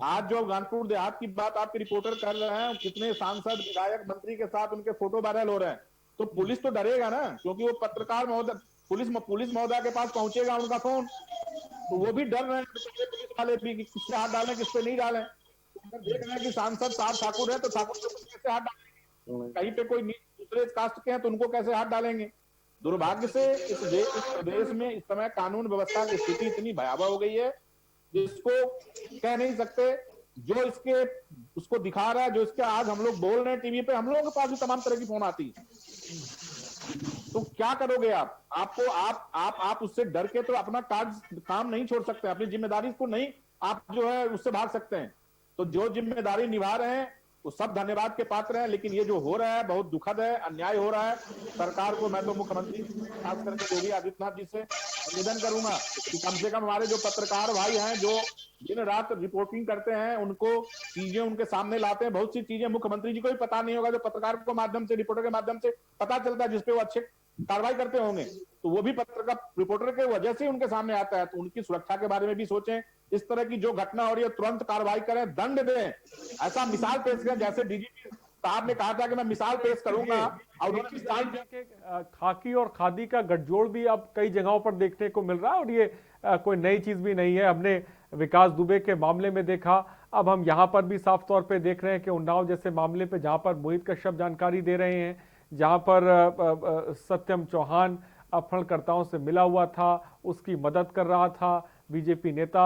आज जो कानपुर देहात की बात आपके रिपोर्टर कर रहे हैं, कितने सांसद विधायक मंत्री के साथ उनके फोटो वायरल हो रहे हैं, तो पुलिस तो डरेगा ना, क्योंकि वो पत्रकार महोदय पुलिस महोदय के पास पहुंचेगा उनका फोन, तो वो भी डर रहे हैं पुलिस वाले भी कि किस पे हाथ डालें किस पे नहीं डालें। अगर देख रहे हैं कि सांसद साहब ठाकुर है तो ठाकुर पे कैसे हाथ डालेंगे, कहीं पे कोई दूसरे कास्ट के हैं तो उनको कैसे हाथ डालेंगे। दुर्भाग्य से इस प्रदेश में इस समय कानून व्यवस्था की स्थिति इतनी भयावह हो गई है, जिसको कह नहीं सकते। जो इसके उसको दिखा रहा है, जो इसके आज हम लोग बोल रहे हैं टीवी पे, हम लोगों के पास भी तमाम तरह की फोन आती है। तो क्या करोगे आप? आपको आप उससे डर के तो अपना काम नहीं छोड़ सकते, अपनी जिम्मेदारी को नहीं आप जो है उससे भाग सकते हैं। तो जो जिम्मेदारी निभा रहे हैं वो सब धन्यवाद के पात्र हैं, लेकिन ये जो हो रहा है बहुत दुखद है, अन्याय हो रहा है। सरकार को मैं तो मुख्यमंत्री खास करके योगी आदित्यनाथ जी से निवेदन करूंगा कि कम से कम हमारे जो पत्रकार भाई हैं जो दिन रात रिपोर्टिंग करते हैं, उनको चीजें उनके सामने लाते हैं। बहुत सी चीजें मुख्यमंत्री जी को भी पता नहीं होगा, जो पत्रकार के माध्यम से, रिपोर्टर के माध्यम से पता चलता है, जिसपे वो अच्छे कार्रवाई करते होंगे, तो वो भी पत्रकार रिपोर्टर के वजह से उनके सामने आता है। तो उनकी सुरक्षा के बारे में भी सोचें। इस तरह की जो घटना हो रही है तुरंत कार्रवाई करें, दंड दें, ऐसा मिसाल पेश करें। जैसे डीजीपी साहब ने कहा था कि मैं मिसाल पेश करूंगा, और उन्होंने खाकी और खादी का गठजोड़ भी अब कई जगहों पर देखने को मिल रहा है, और ये कोई नई चीज भी नहीं है। हमने विकास दुबे के मामले में देखा, अब हम यहाँ पर भी साफ तौर पे देख रहे हैं कि उन्नाव जैसे मामले पे जहाँ पर मोहित कश्यप जानकारी दे रहे हैं, जहाँ पर सत्यम चौहान अपहरणकर्ताओं से मिला हुआ था, उसकी मदद कर रहा था, बीजेपी नेता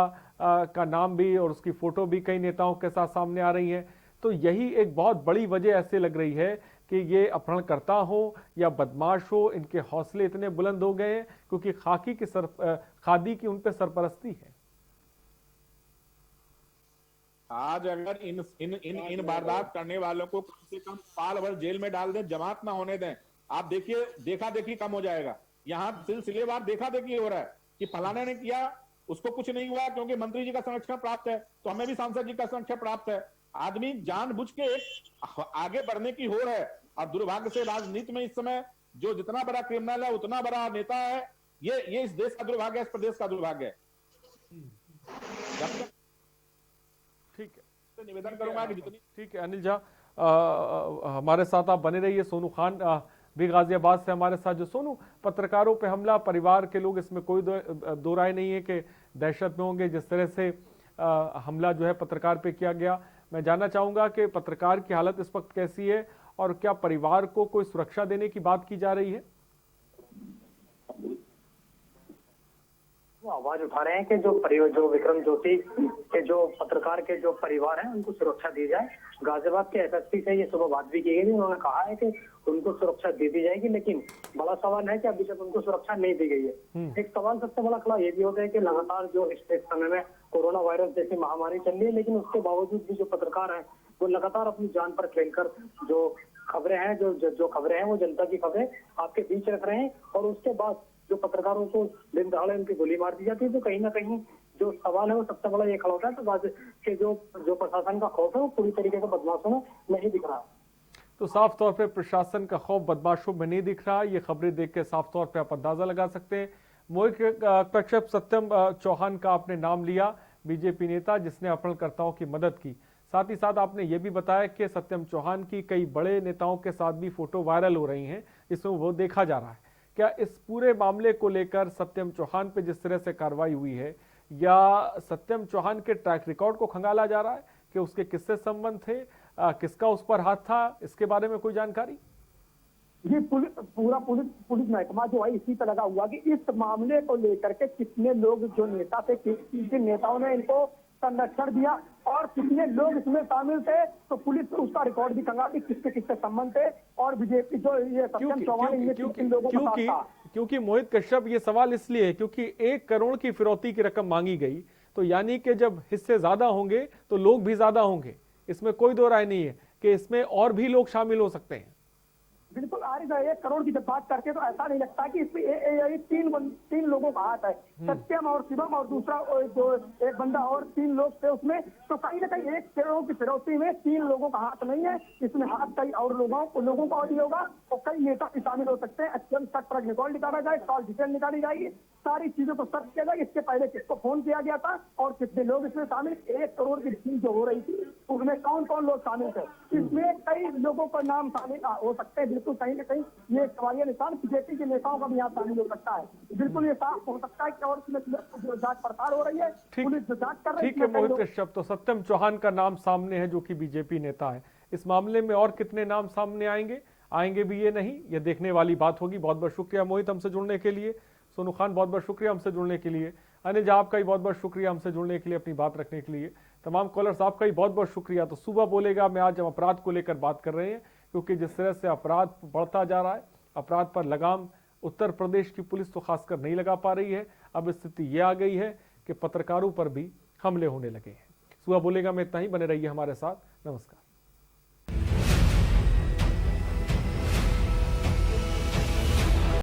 का नाम भी और उसकी फोटो भी कई नेताओं के साथ सामने आ रही है। तो यही एक बहुत बड़ी वजह ऐसे लग रही है कि ये अपहरणकर्ता हो या बदमाश हो, इनके हौसले इतने बुलंद हो गए हैं क्योंकि खादी की उन पे सरपरस्ती है। आज अगर इन वारदात करने वालों को कम से कम साल भर जेल में डाल दें, जमात ना होने दें, आप देखिए देखा देखी कम हो जाएगा। यहाँ सिलसिलेवार देखा देखी हो रहा है कि फलाने ने किया, उसको कुछ नहीं हुआ क्योंकि मंत्री जी का संरक्षण प्राप्त है, तो हमें भी सांसद जी का संरक्षण प्राप्त है। आदमी जानबूझ के आगे बढ़ने की होड़ है, और दुर्भाग्य से राजनीति में इस समय जो जितना बड़ा क्रिमिनल है उतना बड़ा नेता है। ये इस देश का दुर्भाग्य है, इस प्रदेश का दुर्भाग्य है। ठीक है, निवेदन करूंगा कि जितनी ठीक है अनिल झा, हमारे साथ आप बने रहिए। सोनू खान भी गाजियाबाद से हमारे साथ। जो सोनू, पत्रकारों पे हमला, परिवार के लोग, इसमें कोई दो राय नहीं है कि दहशत में होंगे जिस तरह से हमला जो है पत्रकार पे किया गया। मैं जानना चाहूंगा कि पत्रकार की हालत इस वक्त कैसी है और क्या परिवार को कोई सुरक्षा देने की बात की जा रही है? वो आवाज उठा रहे हैं कि जो विक्रम ज्योति के जो पत्रकार के जो परिवार हैं उनको सुरक्षा दी जाए। गाजियाबाद के एसएसपी से ये सुबह बात भी की गई थी, उन्होंने कहा है कि उनको सुरक्षा दे दी जाएगी, लेकिन बड़ा सवाल है कि अभी तक उनको सुरक्षा नहीं दी गई है। एक सवाल सबसे बड़ा खड़ा ये भी होता है कि लगातार जो इस समय में कोरोना वायरस जैसी महामारी चल रही है, लेकिन उसके बावजूद भी जो पत्रकार हैं वो लगातार अपनी जान पर खेलकर जो खबरें हैं जो खबरें हैं वो जनता की खबरें आपके बीच रख रहे हैं, और उसके बाद जो पत्रकारों को दिन दहाड़े उनकी गोली मार दी जाती है। तो कहीं ना कहीं जो सवाल है वो सबसे बड़ा ये खड़ा होता है तो कि जो प्रशासन का खौफ है वो पूरी तरीके से बदमाशों में नहीं दिख रहा। तो साफ तौर पे प्रशासन का खौफ बदमाशों में नहीं दिख रहा। ये खबरें देख के साफ तौर पे आप अंदाजा लगा सकते हैं। मोहित कश्यप, सत्यम चौहान का आपने नाम लिया, बीजेपी नेता जिसने अपहरणकर्ताओं की मदद की। साथ ही साथ आपने ये भी बताया कि सत्यम चौहान की कई बड़े नेताओं के साथ भी फोटो वायरल हो रही हैं, इसमें वो देखा जा रहा है। क्या इस पूरे मामले को लेकर सत्यम चौहान पे जिस तरह से कार्रवाई हुई है, या सत्यम चौहान के ट्रैक रिकॉर्ड को खंगाला जा रहा है कि उसके किससे संबंध थे, किसका उस पर हाथ था, इसके बारे में कोई जानकारी? जी, पूरा पुलिस महकमा जो है इसी पे लगा हुआ कि इस मामले को लेकर के कितने लोग जो नेता थे, किन नेताओं ने इनको संरक्षण दिया और कितने लोग इसमें शामिल थे, तो पुलिस उसका रिकॉर्ड भी खंगाली किसके किससे संबंध थे, और बीजेपी जो ये सत्यम चौहान इनमें किन लोगों के साथ था। क्योंकि मोहित कश्यप, ये सवाल इसलिए है क्योंकि 1 करोड़ की फिरौती की रकम मांगी गई, तो यानी कि जब हिस्से ज्यादा होंगे तो लोग भी ज्यादा होंगे। इसमें कोई दो राय नहीं है कि इसमें और भी लोग शामिल हो सकते हैं। बिल्कुल आरिफ है, 1 करोड़ की जब बात करके तो ऐसा नहीं लगता कि इसमें ये तीन लोगों का हाथ है, सत्यम और शिवम और दूसरा जो एक बंदा और 3 लोग थे उसमें, तो कहीं ना कहीं 1 करोड़ की फिरौती में 3 लोगों का हाथ नहीं है, इसमें हाथ कई और लोगों का भी होगा और कई नेता भी शामिल हो सकते हैं। अत्यंत तक ट्रक रिकॉर्ड निकाला जाए, कॉल डिटेल निकाली जाएगी, सारी चीजों को सर्च किया जाएगा, इसके पहले किसको फोन किया गया था और कितने लोग इसमें शामिल, 1 करोड़ की डील जो हो रही थी उसमें कौन कौन लोग शामिल थे, इसमें कई लोगों का नाम शामिल हो सकते हैं। बिल्कुल कहीं ना कहीं ये सवालिया निशान बीजेपी के नेताओं का भी यहाँ शामिल हो सकता है। बिल्कुल ये साफ हो सकता है कि और इसमें जो जांच पड़ताल हो रही है, पुलिस जो जांच कर रही है। ठीक है मोहित कश्यप, तो सत्यम चौहान का नाम सामने है जो कि बीजेपी नेता है। इस मामले में और कितने नाम सामने आएंगे भी ये नहीं, ये देखने वाली बात होगी। बहुत बहुत शुक्रिया मोहित हमसे जुड़ने के लिए। सोनू खान बहुत बहुत शुक्रिया हमसे जुड़ने के लिए। अनिल झा आपका भी बहुत बहुत शुक्रिया हमसे जुड़ने के लिए, अपनी बात रखने के लिए। तमाम कॉलर्स आपका भी बहुत बहुत शुक्रिया। तो सुबह बोलेगा में आज हम अपराध को लेकर बात कर रहे हैं, क्योंकि जिस तरह से अपराध बढ़ता जा रहा है, अपराध पर लगाम उत्तर प्रदेश की पुलिस तो खासकर नहीं लगा पा रही है। अब स्थिति ये आ गई है कि पत्रकारों पर भी हमले होने लगे हैं। सुबह बोलेगा में इतना ही, बने रहिए हमारे साथ। नमस्कार।